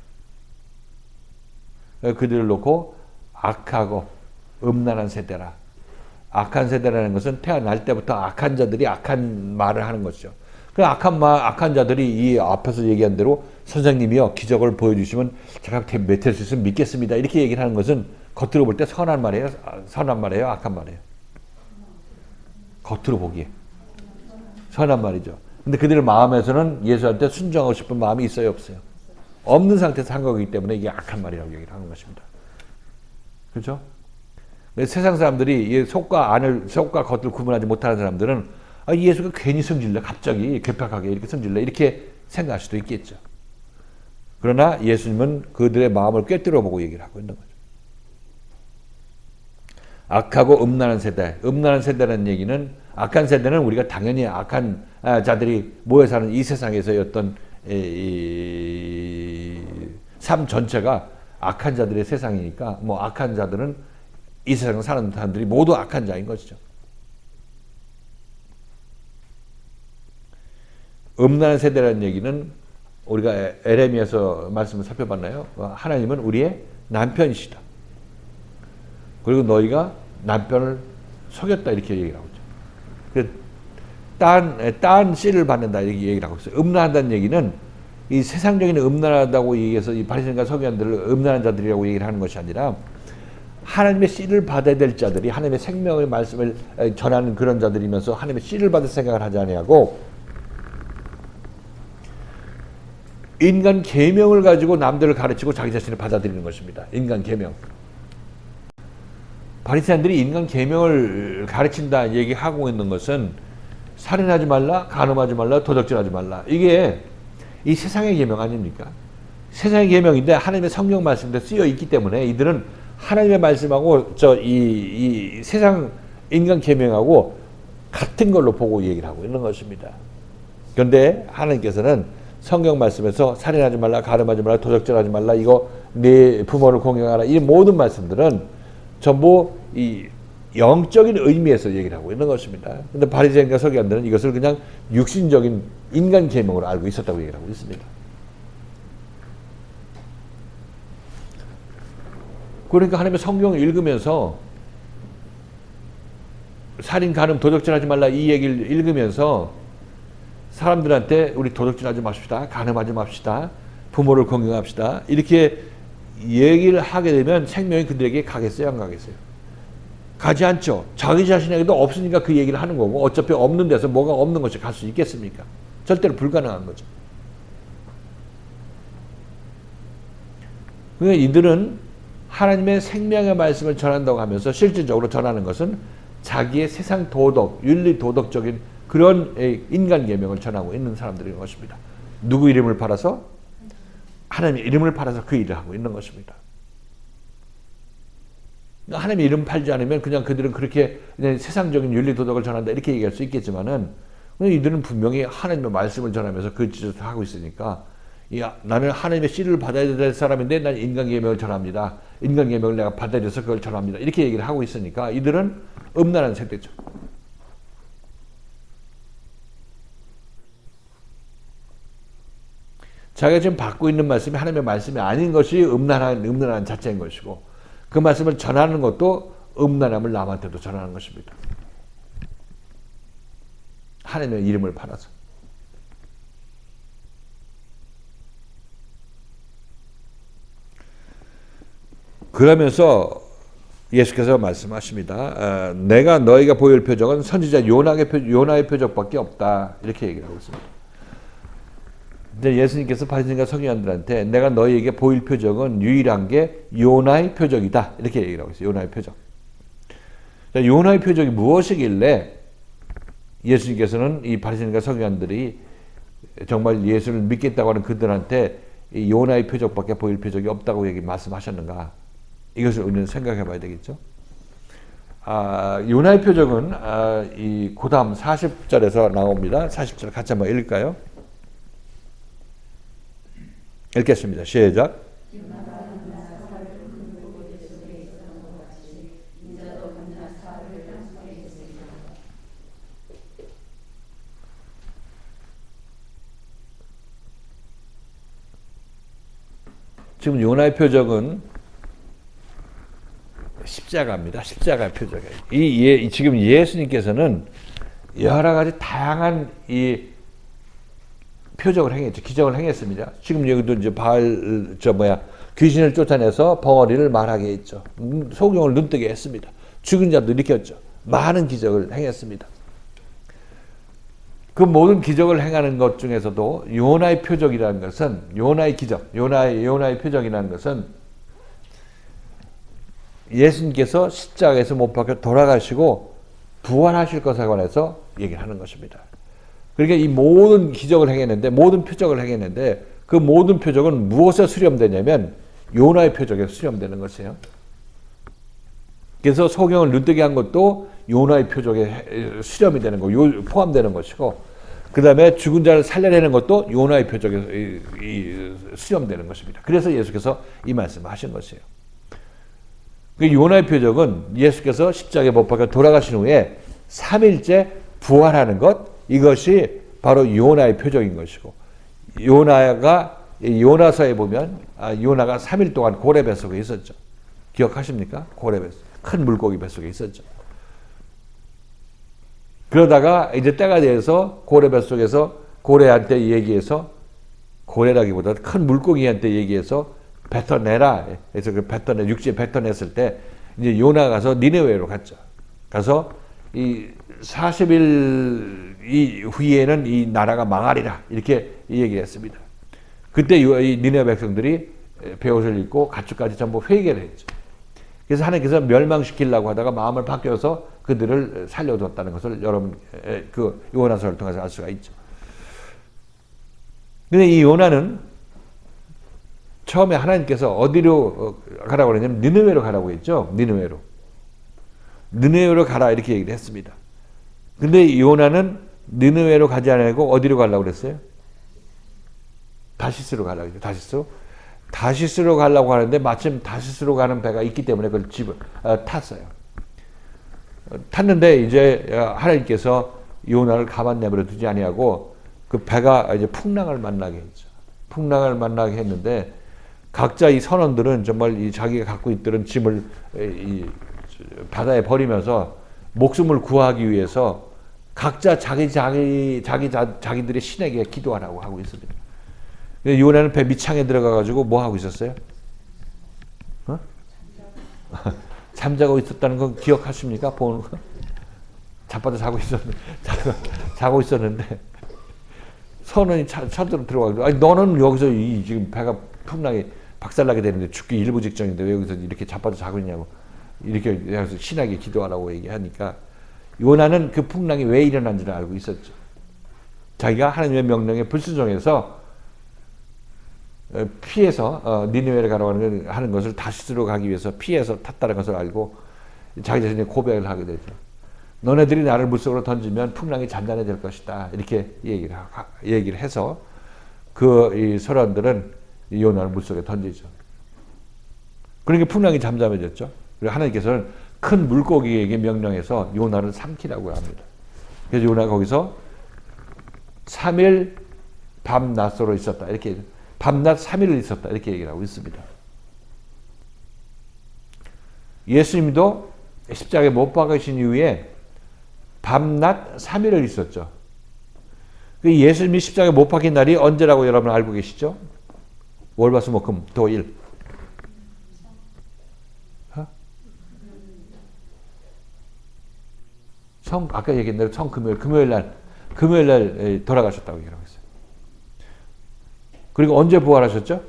그들을 놓고 악하고 음란한 세대라. 악한 세대라는 것은 태어날 때부터 악한 자들이 악한 말을 하는 것이죠. 그 악한 자들이 이 앞에서 얘기한 대로 선생님이요 기적을 보여주시면 제가 맺을 수 있으면 믿겠습니다. 이렇게 얘기를 하는 것은 겉으로 볼 때 선한 말이에요, 악한 말이에요. 겉으로 보기에 선한 말이죠. 근데 그들 마음에서는 예수한테 순종하고 싶은 마음이 있어요, 없어요? 없는 상태에서 한 거기 때문에 이게 악한 말이라고 얘기를 하는 것입니다. 그렇죠? 세상 사람들이 속과 겉을 구분하지 못하는 사람들은 예수가 괜히 성질내, 갑자기 괴팍하게 이렇게 성질내 이렇게 생각할 수도 있겠죠. 그러나 예수님은 그들의 마음을 꿰뚫어 보고 얘기를 하고 있는 거죠. 악하고 음란한 세대, 음란한 세대라는 얘기는 악한 세대는 우리가 당연히 악한 자들이 모여 사는 이 세상에서의 어떤 삶 전체가 악한 자들의 세상이니까 뭐 악한 자들은 이 세상에 사는 사람들이 모두 악한 자인 것이죠. 음란한 세대라는 얘기는 우리가 에레미야서 말씀을 살펴봤나요? 하나님은 우리의 남편이시다. 그리고 너희가 남편을 속였다 이렇게 얘기를 하고 있죠. 딴 씨를 받는다 이렇게 얘기를 하고 있어요. 음란하다는 얘기는 이 세상적인 음란하다고 얘기해서 이 바리새인과 서기관들을 음란한 자들이라고 얘기를 하는 것이 아니라 하나님의 씨를 받아야 될 자들이 하나님의 생명의 말씀을 전하는 그런 자들이면서 하나님의 씨를 받을 생각을 하지 아니하고 인간 계명을 가지고 남들을 가르치고 자기 자신을 받아들이는 것입니다. 인간 계명. 바리새인들이 인간 계명을 가르친다 얘기하고 있는 것은 살인하지 말라, 간음하지 말라, 도적질하지 말라. 이게 이 세상의 계명 아닙니까? 세상의 계명인데 하나님의 성경 말씀에 쓰여 있기 때문에 이들은 하나님의 말씀하고 이 세상 인간 계명하고 같은 걸로 보고 얘기를 하고 있는 것입니다. 그런데 하나님께서는 성경 말씀에서 살인하지 말라, 간음하지 말라, 도적질하지 말라, 이거 네 부모를 공경하라, 이 모든 말씀들은 전부 이 영적인 의미에서 얘기를 하고 있는 것입니다. 그런데 바리새인과 서기관들은 이것을 그냥 육신적인 인간 계명으로 알고 있었다고 얘기를 하고 있습니다. 그러니까 하나님의 성경을 읽으면서 살인, 간음, 도적질하지 말라 이 얘기를 읽으면서 사람들한테 우리 도적질하지 맙시다, 간음하지 맙시다, 부모를 공경합시다 이렇게 얘기를 하게 되면 생명이 그들에게 가겠어요, 안 가겠어요? 가지 않죠. 자기 자신에게도 없으니까 그 얘기를 하는 거고 어차피 없는 데서 뭐가 없는 것이 갈 수 있겠습니까? 절대로 불가능한 거죠. 그러니까 이들은 하나님의 생명의 말씀을 전한다고 하면서 실질적으로 전하는 것은 자기의 세상 도덕, 윤리 도덕적인 그런 인간 계명을 전하고 있는 사람들인 것입니다. 누구 이름을 팔아서? 하나님의 이름을 팔아서 그 일을 하고 있는 것입니다. 하나님의 이름 팔지 않으면 그냥 그들은 그렇게 그냥 세상적인 윤리 도덕을 전한다 이렇게 얘기할 수 있겠지만은 이들은 분명히 하나님의 말씀을 전하면서 그 짓을 하고 있으니까 나는 하나님의 씨를 받아야 될 사람인데 난 인간 계명을 전합니다. 인간 계명을 내가 받아들여서 그걸 전합니다. 이렇게 얘기를 하고 있으니까 이들은 음란한 세대죠. 자기가 지금 받고 있는 말씀이 하나님의 말씀이 아닌 것이 음란한 자체인 것이고 그 말씀을 전하는 것도 음란함을 남한테도 전하는 것입니다. 하나님의 이름을 팔아서. 그러면서 예수께서 말씀하십니다. 내가 너희가 보일 표적은 선지자 요나의 표적밖에 없다. 이렇게 얘기를 하고 있습니다. 근데 예수님께서 바리새인과 서기관들한테 내가 너희에게 보일 표적은 유일한 게 요나의 표적이다. 이렇게 얘기를 하고 있어요. 요나의 표적. 자, 요나의 표적이 무엇이길래 예수님께서는 이 바리새인과 서기관들이 정말 예수를 믿겠다고 하는 그들한테 이 요나의 표적밖에 보일 표적이 없다고 말씀하셨는가? 이것을 우리는 생각해 봐야 되겠죠. 요나의 표적은 이 고담 40절에서 나옵니다. 40절 같이 한번 읽을까요? 읽겠습니다. 시작. 지금 요나의 표적은 십자가입니다. 십자가의 표적이에요. 지금 예수님께서는 여러 가지 다양한 이 표적을 행했죠. 기적을 행했습니다. 지금 여기도 이제 귀신을 쫓아내서 벙어리를 말하게 했죠. 소경을 눈뜨게 했습니다. 죽은 자도 일으켰죠. 많은 기적을 행했습니다. 그 모든 기적을 행하는 것 중에서도 요나의 표적이라는 것은 요나의 기적, 요나의 표적이라는 것은 예수님께서 십자가에서 못 박혀 돌아가시고 부활하실 것에 관해서 얘기를 하는 것입니다. 그러니까 이 모든 기적을 행했는데, 모든 표적을 행했는데, 그 모든 표적은 무엇에 수렴되냐면 요나의 표적에 수렴되는 것이에요. 그래서 소경을 눈뜨게 한 것도 요나의 표적에 수렴이 되는 거, 포함되는 것이고, 그 다음에 죽은 자를 살려내는 것도 요나의 표적에 수렴되는 것입니다. 그래서 예수께서 이 말씀을 하신 것이에요. 그 요나의 표적은 예수께서 십자가에 못 박혀 돌아가신 후에 3일째 부활하는 것, 이것이 바로 요나의 표적인 것이고, 요나서에 보면 요나가 3일 동안 고래 뱃속에 있었죠. 기억하십니까? 고래 뱃속, 큰 물고기 뱃속에 있었죠. 그러다가 이제 때가 돼서 고래 뱃속에서 고래한테 얘기해서, 고래라기보다 큰 물고기한테 얘기해서 뱉어내라. 그래서 그 육지에 뱉어냈을 때 이제 요나가 가서 니느웨로 갔죠. 가서 이 40일 후에는 이 나라가 망하리라, 이렇게 얘기했습니다. 그때 이 니느웨 백성들이 베옷을 입고 가축까지 전부 회개를 했죠. 그래서 하나님께서 멸망시키려고 하다가 마음을 바뀌어서 그들을 살려줬다는 것을 여러분 그 요나서를 통해서 알 수가 있죠. 근데 이 요나는 처음에 하나님께서 어디로 가라고 그랬냐면 니느웨로 가라고 했죠. 니느웨로 가라, 이렇게 얘기를 했습니다. 근데 요나는 니느웨로 가지 않고 어디로 가려고 그랬어요? 다시스로 가려고 했죠. 다시스로 가려고 하는데 마침 다시스로 가는 배가 있기 때문에 그걸 탔어요. 탔는데 이제 하나님께서 요나를 가만 내버려 두지 아니하고 그 배가 이제 풍랑을 만나게 했죠. 풍랑을 만나게 했는데 각자 이 선원들은 정말 이 자기가 갖고 있던 짐을 이 바다에 버리면서 목숨을 구하기 위해서 각자 자기들의 신에게 기도하라고 하고 있습니다. 요나는 배 밑창에 들어가가지고 뭐 하고 있었어요? 잠자고 있었다는 건 기억하십니까? 보는 거? 자빠져 자고 있었는데 선원이 쳐들어 들어가고, 아니 너는 여기서 지금 배가 풍랑이 박살나게 되는데 죽기 일부 직전인데 왜 여기서 이렇게 자빠져 자고 있냐고, 이렇게 해서 신에게 기도하라고 얘기하니까 요나는 그 풍랑이 왜 일어난지를 알고 있었죠. 자기가 하나님의 명령에 불순종해서 피해서 니느웨를 가라고 하는 것을 다시스로 가기 위해서 피해서 탔다는 것을 알고 자기 자신의 고백을 하게 되죠. 너네들이 나를 물속으로 던지면 풍랑이 잔잔해질 것이다, 이렇게 얘기를 해서 이 선원들은 요나를 물속에 던지죠. 그러니까 풍랑이 잠잠해졌죠. 그리고 하나님께서는 큰 물고기에게 명령해서 요나를 삼키라고 합니다. 그래서 요나가 거기서 3일 밤낮으로 있었다, 이렇게 밤낮 3일을 있었다, 이렇게 얘기를 하고 있습니다. 예수님도 십자가에 못 박으신 이후에 밤낮 3일을 있었죠. 예수님이 십자가에 못 박힌 날이 언제라고 여러분 알고 계시죠? 월화수목금 토일. 아까 얘기한 대로 금요일 날 돌아가셨다고 얘기하고 있어요. 그리고 언제 부활하셨죠?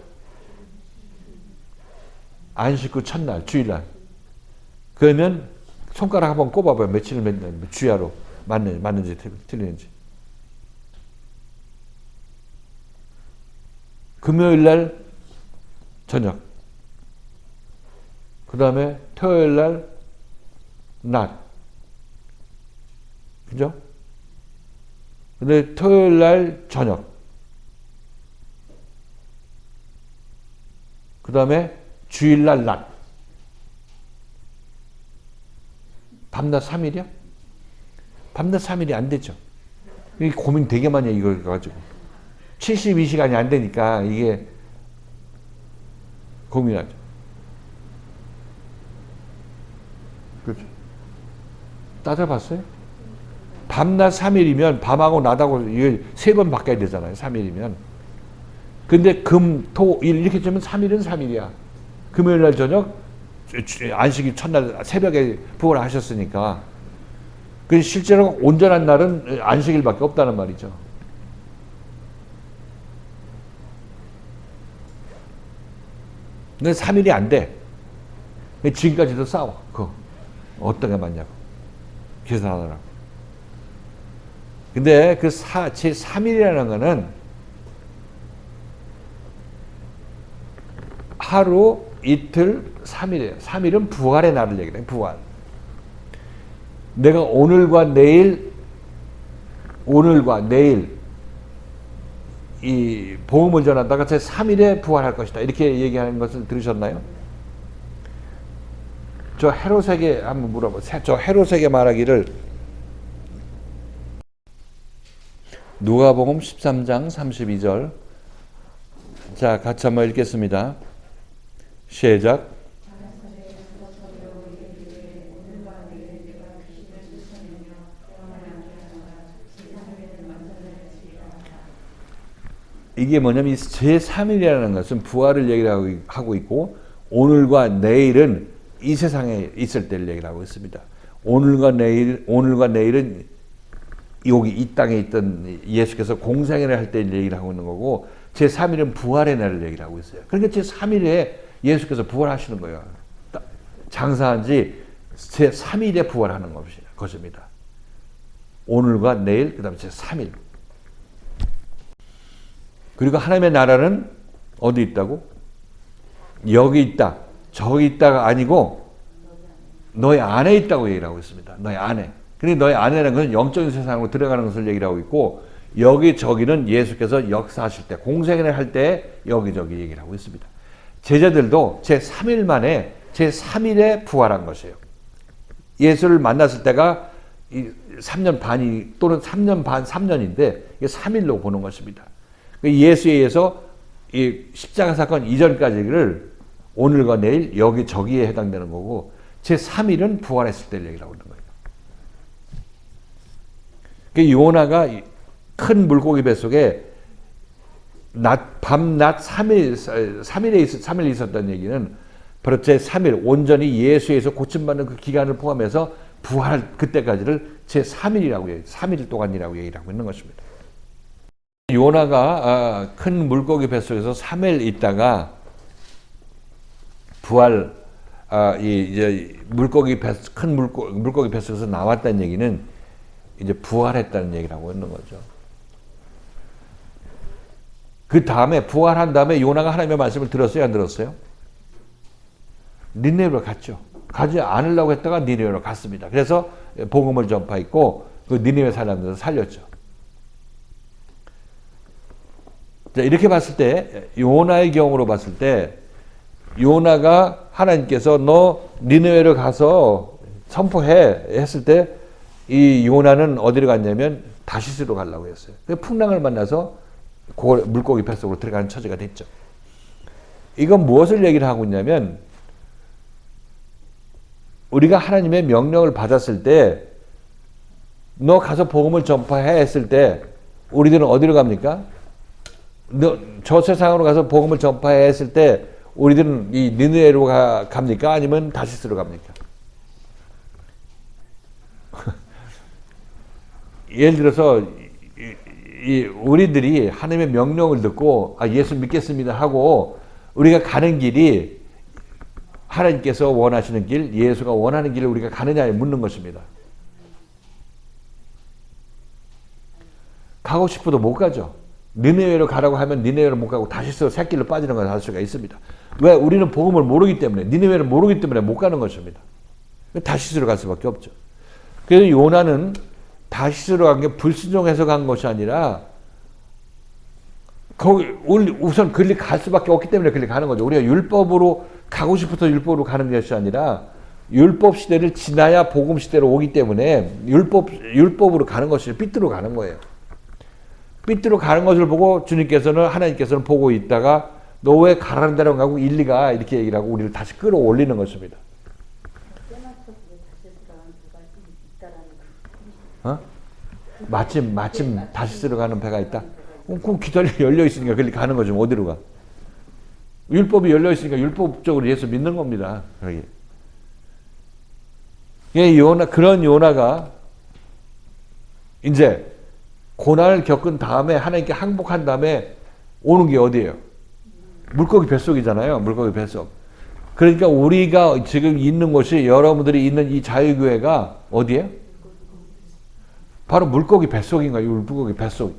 안식 후 첫날, 주일날. 그러면 손가락 한번 꼽아봐요. 며칠을 주야로 맞는지 틀리는지. 금요일날 저녁. 그 다음에 토요일날 낮. 그죠? 근데 토요일날 저녁. 그 다음에 주일날 낮. 밤낮 3일이요? 밤낮 3일이 안 되죠. 이게 고민 되게 많이 해요, 이걸 가지고. 72시간이 안 되니까 이게 고민하죠. 그렇죠. 따져봤어요? 밤낮 3일이면 밤하고 낮하고 이걸 3번 바꿔야 되잖아요. 3일이면. 근데 금, 토, 일 이렇게 되면 3일은 3일이야. 금요일 날 저녁 안식일 첫날 새벽에 부활을 하셨으니까. 그 실제로 온전한 날은 안식일밖에 없다는 말이죠. 근데 3일이 안 돼. 지금까지도 싸워. 그거. 어떤 게 맞냐고. 계산하더라고. 근데 그 제 3일이라는 거는 하루, 이틀, 3일이에요. 3일은 부활의 날을 얘기해요. 부활. 내가 오늘과 내일 이 복음을 전하다가 제 3일에 부활할 것이다. 이렇게 얘기하는 것을 들으셨나요? 저 헤롯에게 한번 물어보세요. 저 헤롯에게 말하기를 누가복음 13장 32절. 자, 같이 한번 읽겠습니다. 시작. 이게 뭐냐면 제3일이라는 것은 부활을 얘기하고 있고 오늘과 내일은 이 세상에 있을 때를 얘기하고 있습니다. 오늘과 내일은 여기 이 땅에 있던 예수께서 공생애를 할 때 얘기를 하고 있는 거고 제3일은 부활의 날을 얘기를 하고 있어요. 그러니까 제3일에 예수께서 부활하시는 거예요. 장사한 지 제3일에 부활하는 것입니다. 오늘과 내일, 그 다음에 제3일. 그리고 하나님의 나라는 어디 있다고? 여기 있다. 저기 있다가 아니고 너희 안에 있다고 얘기를 하고 있습니다. 너희 안에. 근데 너희 안에라는 것은 영적인 세상으로 들어가는 것을 얘기를 하고 있고 여기저기는 예수께서 역사하실 때 공생애를 할 때 여기저기 얘기를 하고 있습니다. 제자들도 제3일 만에 제3일에 부활한 것이에요. 예수를 만났을 때가 3년 반이 또는 3년 반, 3년인데 이게 3일로 보는 것입니다. 예수에 의해서 이 십자가 사건 이전까지를 오늘과 내일 여기저기에 해당되는 거고 제3일은 부활했을 때를 얘기를 하고 있는 거예요. 요나가 큰 물고기 뱃속에 밤낮 3일 있었다는 얘기는 바로 제3일 온전히 예수에서 고침받는 그 기간을 포함해서 부활 그때까지를 제3일이라고 해요. 3일 동안이라고 얘기를 하고 있는 것입니다. 요나가 큰 물고기 뱃속에서 3일 있다가 부활 이제 큰 물고기 뱃속에서 나왔다는 얘기는 이제 부활했다는 얘기를 하고 있는 거죠. 그 다음에 부활한 다음에 요나가 하나님의 말씀을 들었어요, 안 들었어요? 니네웨로 갔죠. 가지 않으려고 했다가 니네웨로 갔습니다. 그래서 복음을 전파했고 그 니네웨 사람들을 살렸죠. 자, 이렇게 봤을 때 요나의 경우로 봤을 때 요나가 하나님께서 너 니네웨로 가서 선포해 했을 때 이 요나는 어디로 갔냐면 다시스로 가려고 했어요. 풍랑을 만나서 물고기 뱃속으로 들어가는 처지가 됐죠. 이건 무엇을 얘기를 하고 있냐면 우리가 하나님의 명령을 받았을 때 너 가서 복음을 전파해 했을 때 우리들은 어디로 갑니까? 저 세상으로 가서 복음을 전파해 했을 때 우리들은 이 니느웨로 갑니까? 아니면 다시스로 갑니까? 예를 들어서 우리들이 하나님의 명령을 듣고 예수 믿겠습니다 하고 우리가 가는 길이 하나님께서 원하시는 길, 예수가 원하는 길을 우리가 가느냐 묻는 것입니다. 가고 싶어도 못 가죠. 니느웨로 가라고 하면 니느웨로 못 가고 다시스로 새길로 빠지는 걸 알 수가 있습니다. 왜? 우리는 복음을 모르기 때문에, 니느웨를 모르기 때문에 못 가는 것입니다. 다시스로 갈 수밖에 없죠. 그래서 요나는 다시스로 간 게 불순종해서 간 것이 아니라 우선 그리 갈 수밖에 없기 때문에 그리 가는 거죠. 우리가 율법으로 가고 싶어서 율법으로 가는 것이 아니라 율법 시대를 지나야 복음 시대로 오기 때문에 율법으로 가는 것이 삐뚤어 가는 거예요. 삐뚤어 가는 것을 보고 하나님께서는 보고 있다가 너 왜 가라는 대로 가고 일리가 이렇게 얘기를 하고 우리를 다시 끌어올리는 것입니다. 어? 마침 다시 들어가는 배가 있다. 그럼 기다려 열려 있으니까 그렇게 가는 거죠. 어디로 가? 율법이 열려 있으니까 율법적으로 예수 믿는 겁니다. 그런 요나가 이제 고난을 겪은 다음에 하나님께 항복한 다음에 오는 게 어디예요? 물고기 뱃속이잖아요. 물고기 뱃속. 그러니까 우리가 지금 있는 곳이 여러분들이 있는 이 자유교회가 어디예요? 바로 물고기 뱃속인 거예요. 물고기 뱃속.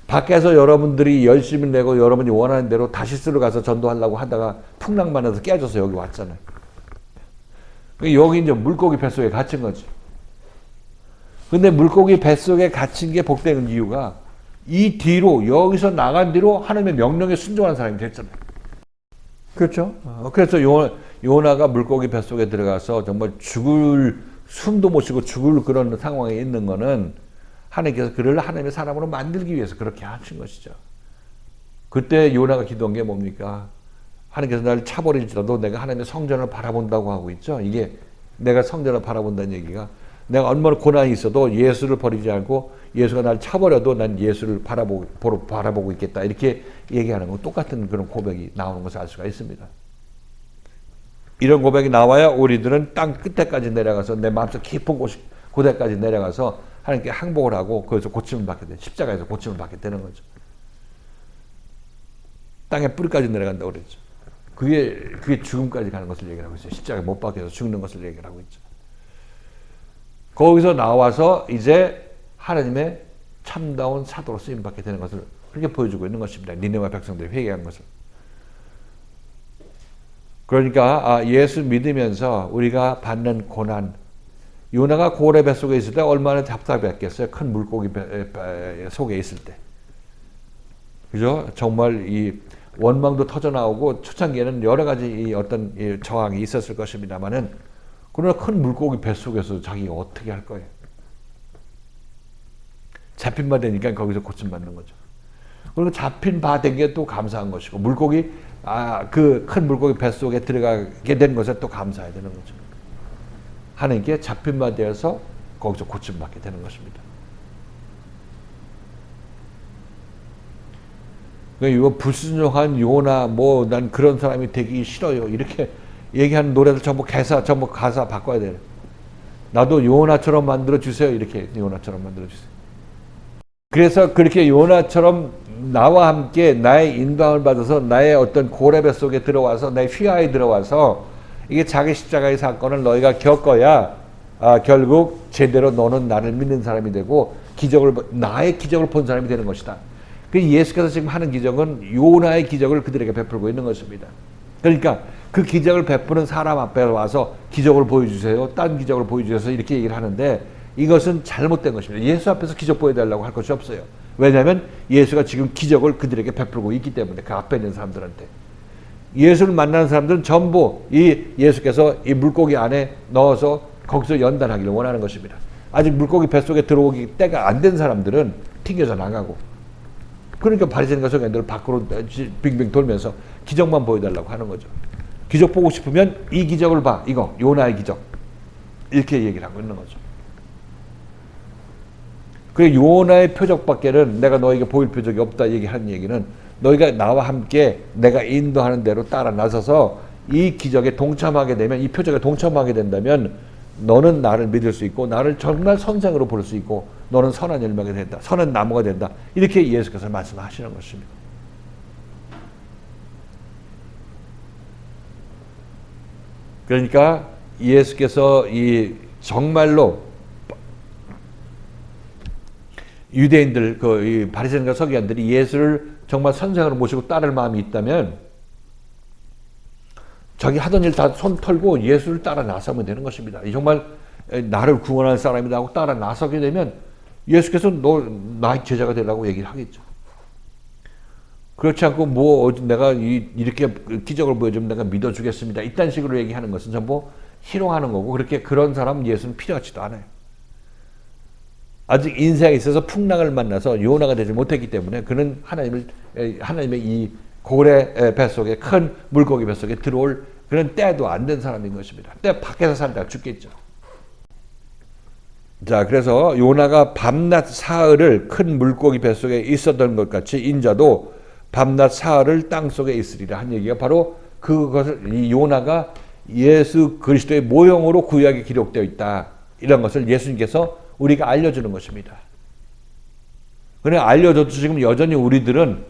밖에서 여러분들이 열심히 내고 여러분이 원하는 대로 다시스로 가서 전도하려고 하다가 풍랑만해서 깨져서 여기 왔잖아요. 여기 이제 물고기 뱃속에 갇힌 거지. 근데 물고기 뱃속에 갇힌 게 복되는 이유가 이 뒤로 여기서 나간 뒤로 하나님의 명령에 순종하는 사람이 됐잖아요. 그렇죠? 그래서 요나가 물고기 뱃속에 들어가서 정말 숨도 못 쉬고 죽을 그런 상황에 있는 거는 하나님께서 그를 하나님의 사람으로 만들기 위해서 그렇게 하신 것이죠. 그때 요나가 기도한 게 뭡니까? 하나님께서 나를 차버릴지라도 내가 하나님의 성전을 바라본다고 하고 있죠. 이게 내가 성전을 바라본다는 얘기가 내가 얼마나 고난이 있어도 예수를 버리지 않고 예수가 나를 차버려도 난 예수를 바라보고 있겠다. 이렇게 얘기하는 거 똑같은 그런 고백이 나오는 것을 알 수가 있습니다. 이런 고백이 나와야 우리들은 땅 끝에까지 내려가서 내 마음속 깊은 고대까지 내려가서 하나님께 항복을 하고 거기서 고침을 받게 돼. 십자가에서 고침을 받게 되는 거죠. 땅의 뿌리까지 내려간다고 그랬죠. 그게 죽음까지 가는 것을 얘기하고 있어요. 십자가에 못 박혀서 죽는 것을 얘기하고 있죠. 거기서 나와서 이제 하나님의 참다운 사도로 쓰임받게 되는 것을 그렇게 보여주고 있는 것입니다. 니네와 백성들이 회개한 것을. 그러니까 예수 믿으면서 우리가 받는 고난, 요나가 고래 뱃속에 있을 때 얼마나 답답했겠어요. 큰 물고기 속에 있을 때. 그죠? 정말 이 원망도 터져나오고 초창기에는 여러 가지 이 어떤 저항이 있었을 것입니다만은 그러나 큰 물고기 뱃속에서 자기가 어떻게 할 거예요? 잡힌 바 되니까 거기서 고침받는 거죠. 그리고 잡힌 바 된 게 또 감사한 것이고 물고기 그 큰 물고기 뱃속에 들어가게 된 것에 또 감사해야 되는 거죠. 하나님께 잡힌 바 되어서 거기서 고침받게 되는 것입니다. 이거 불순종한 요나 난 그런 사람이 되기 싫어요. 이렇게 얘기하는 노래들 전부 가사 바꿔야 돼요. 나도 요나처럼 만들어 주세요. 이렇게 요나처럼 만들어 주세요. 그래서 그렇게 요나처럼 나와 함께 나의 인도함을 받아서 나의 어떤 고레배 속에 들어와서 나의 휘하에 들어와서 이게 자기 십자가의 사건을 너희가 겪어야 결국 제대로 너는 나를 믿는 사람이 되고 나의 기적을 본 사람이 되는 것이다. 그 예수께서 지금 하는 기적은 요나의 기적을 그들에게 베풀고 있는 것입니다. 그러니까 그 기적을 베푸는 사람 앞에 와서 기적을 보여주세요. 딴 기적을 보여주셔서 이렇게 얘기를 하는데 이것은 잘못된 것입니다. 예수 앞에서 기적 보여달라고 할 것이 없어요. 왜냐하면 예수가 지금 기적을 그들에게 베풀고 있기 때문에 그 앞에 있는 사람들한테. 예수를 만나는 사람들은 전부 이 예수께서 이 물고기 안에 넣어서 거기서 연단하기를 원하는 것입니다. 아직 물고기 뱃속에 들어오기 때가 안 된 사람들은 튕겨져 나가고 그러니까 바리새인과 서기관들 밖으로 빙빙 돌면서 기적만 보여달라고 하는 거죠. 기적 보고 싶으면 이 기적을 봐. 이거 요나의 기적. 이렇게 얘기를 하고 있는 거죠. 그 요나의 표적밖에는 내가 너에게 보일 표적이 없다 얘기하는 얘기는 너희가 나와 함께 내가 인도하는 대로 따라 나서서 이 기적에 동참하게 되면 이 표적에 동참하게 된다면 너는 나를 믿을 수 있고 나를 정말 선생으로 볼 수 있고 너는 선한 열매가 된다. 선한 나무가 된다. 이렇게 예수께서 말씀하시는 것입니다. 그러니까 예수께서 이 정말로 유대인들 이 바리새인과 서기관들이 예수를 정말 선생으로 모시고 따를 마음이 있다면 자기 하던 일 다 손 털고 예수를 따라 나서면 되는 것입니다. 정말 나를 구원할 사람이다 하고 따라 나서게 되면 예수께서 너 나의 제자가 되라고 얘기를 하겠죠. 그렇지 않고 내가 이렇게 기적을 보여주면 내가 믿어주겠습니다. 이딴 식으로 얘기하는 것은 전부 희롱하는 거고 그런 사람 예수는 필요하지도 않아요. 아직 인생에 있어서 풍랑을 만나서 요나가 되지 못했기 때문에 그는 하나님의 이 고래 뱃속에 큰 물고기 뱃속에 들어올 그런 때도 안 된 사람인 것입니다. 때 밖에서 살다가 죽겠죠. 자, 그래서 요나가 밤낮 사흘을 큰 물고기 뱃속에 있었던 것 같이 인자도 밤낮 사흘을 땅속에 있으리라 한 얘기가 바로 그것을 이 요나가 예수 그리스도의 모형으로 구약에 기록되어 있다. 이런 것을 예수님께서 우리가 알려주는 것입니다. 그래 알려줘도 지금 여전히 우리들은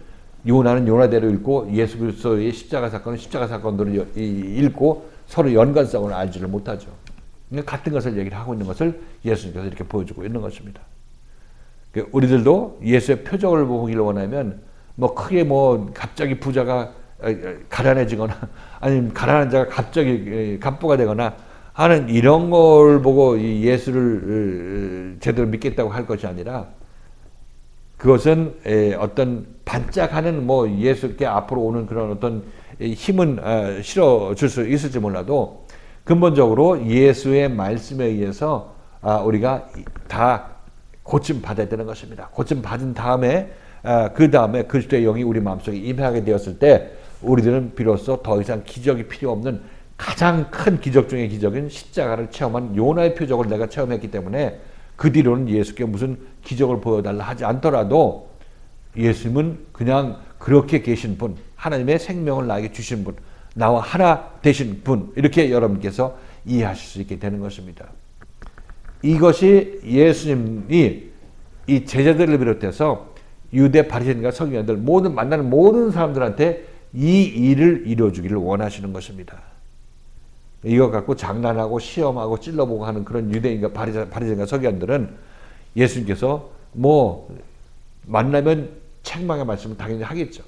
요나는 요나대로 읽고 예수 그리스도의 십자가 사건은 십자가 사건대로 읽고 서로 연관성을 알지를 못하죠. 같은 것을 얘기를 하고 있는 것을 예수님께서 이렇게 보여주고 있는 것입니다. 우리들도 예수의 표적을 보기를 원하면 뭐 크게 뭐 갑자기 부자가 가난해지거나 아니면 가난한 자가 갑자기 갑부가 되거나 하는 이런 걸 보고 예수를 제대로 믿겠다고 할 것이 아니라 그것은 어떤 반짝하는 뭐 예수께 앞으로 오는 그런 어떤 힘은 실어줄 수 있을지 몰라도 근본적으로 예수의 말씀에 의해서 우리가 다 고침 받아야 되는 것입니다. 고침 받은 다음에 그 다음에 그리스도의 영이 우리 마음속에 임하게 되었을 때 우리들은 비로소 더 이상 기적이 필요 없는 가장 큰 기적 중의 기적인 십자가를 체험한 요나의 표적을 내가 체험했기 때문에 그 뒤로는 예수께 무슨 기적을 보여달라 하지 않더라도 예수님은 그냥 그렇게 계신 분, 하나님의 생명을 나에게 주신 분, 나와 하나 되신 분, 이렇게 여러분께서 이해하실 수 있게 되는 것입니다. 이것이 예수님이 이 제자들을 비롯해서 유대 바리새인과 서기관들 모든 만나는 모든 사람들한테 이 일을 이루어주기를 원하시는 것입니다. 이거 갖고 장난하고 시험하고 찔러보고 하는 그런 유대인과 바리새인과 서기관들은 예수님께서 뭐 만나면 책망의 말씀을 당연히 하겠죠.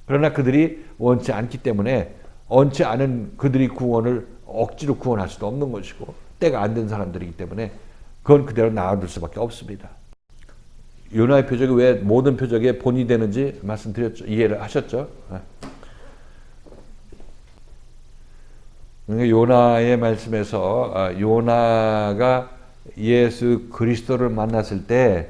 그러나 그들이 원치 않기 때문에 원치 않은 그들이 구원을 억지로 구원할 수도 없는 것이고 때가 안 된 사람들이기 때문에 그건 그대로 나아둘 수밖에 없습니다. 요나의 표적이 왜 모든 표적의 본이 되는지 말씀드렸죠. 이해를 하셨죠? 요나의 말씀에서 요나가 예수 그리스도를 만났을 때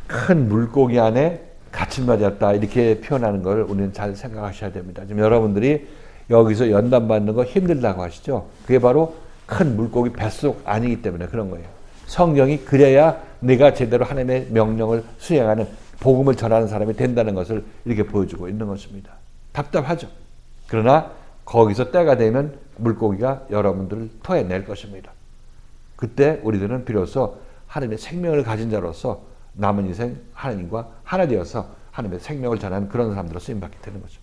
큰 물고기 안에 갇힌 말이었다 이렇게 표현하는 걸 우리는 잘 생각하셔야 됩니다. 지금 여러분들이 여기서 연단 받는 거 힘들다고 하시죠? 그게 바로 큰 물고기 뱃속 아니기 때문에 그런 거예요. 성경이 그래야 내가 제대로 하나님의 명령을 수행하는 복음을 전하는 사람이 된다는 것을 이렇게 보여주고 있는 것입니다. 답답하죠. 그러나 거기서 때가 되면 물고기가 여러분들을 토해낼 것입니다. 그때 우리들은 비로소 하나님의 생명을 가진 자로서 남은 인생 하나님과 하나 되어서 하나님의 생명을 전하는 그런 사람들로 쓰임받게 되는 거죠.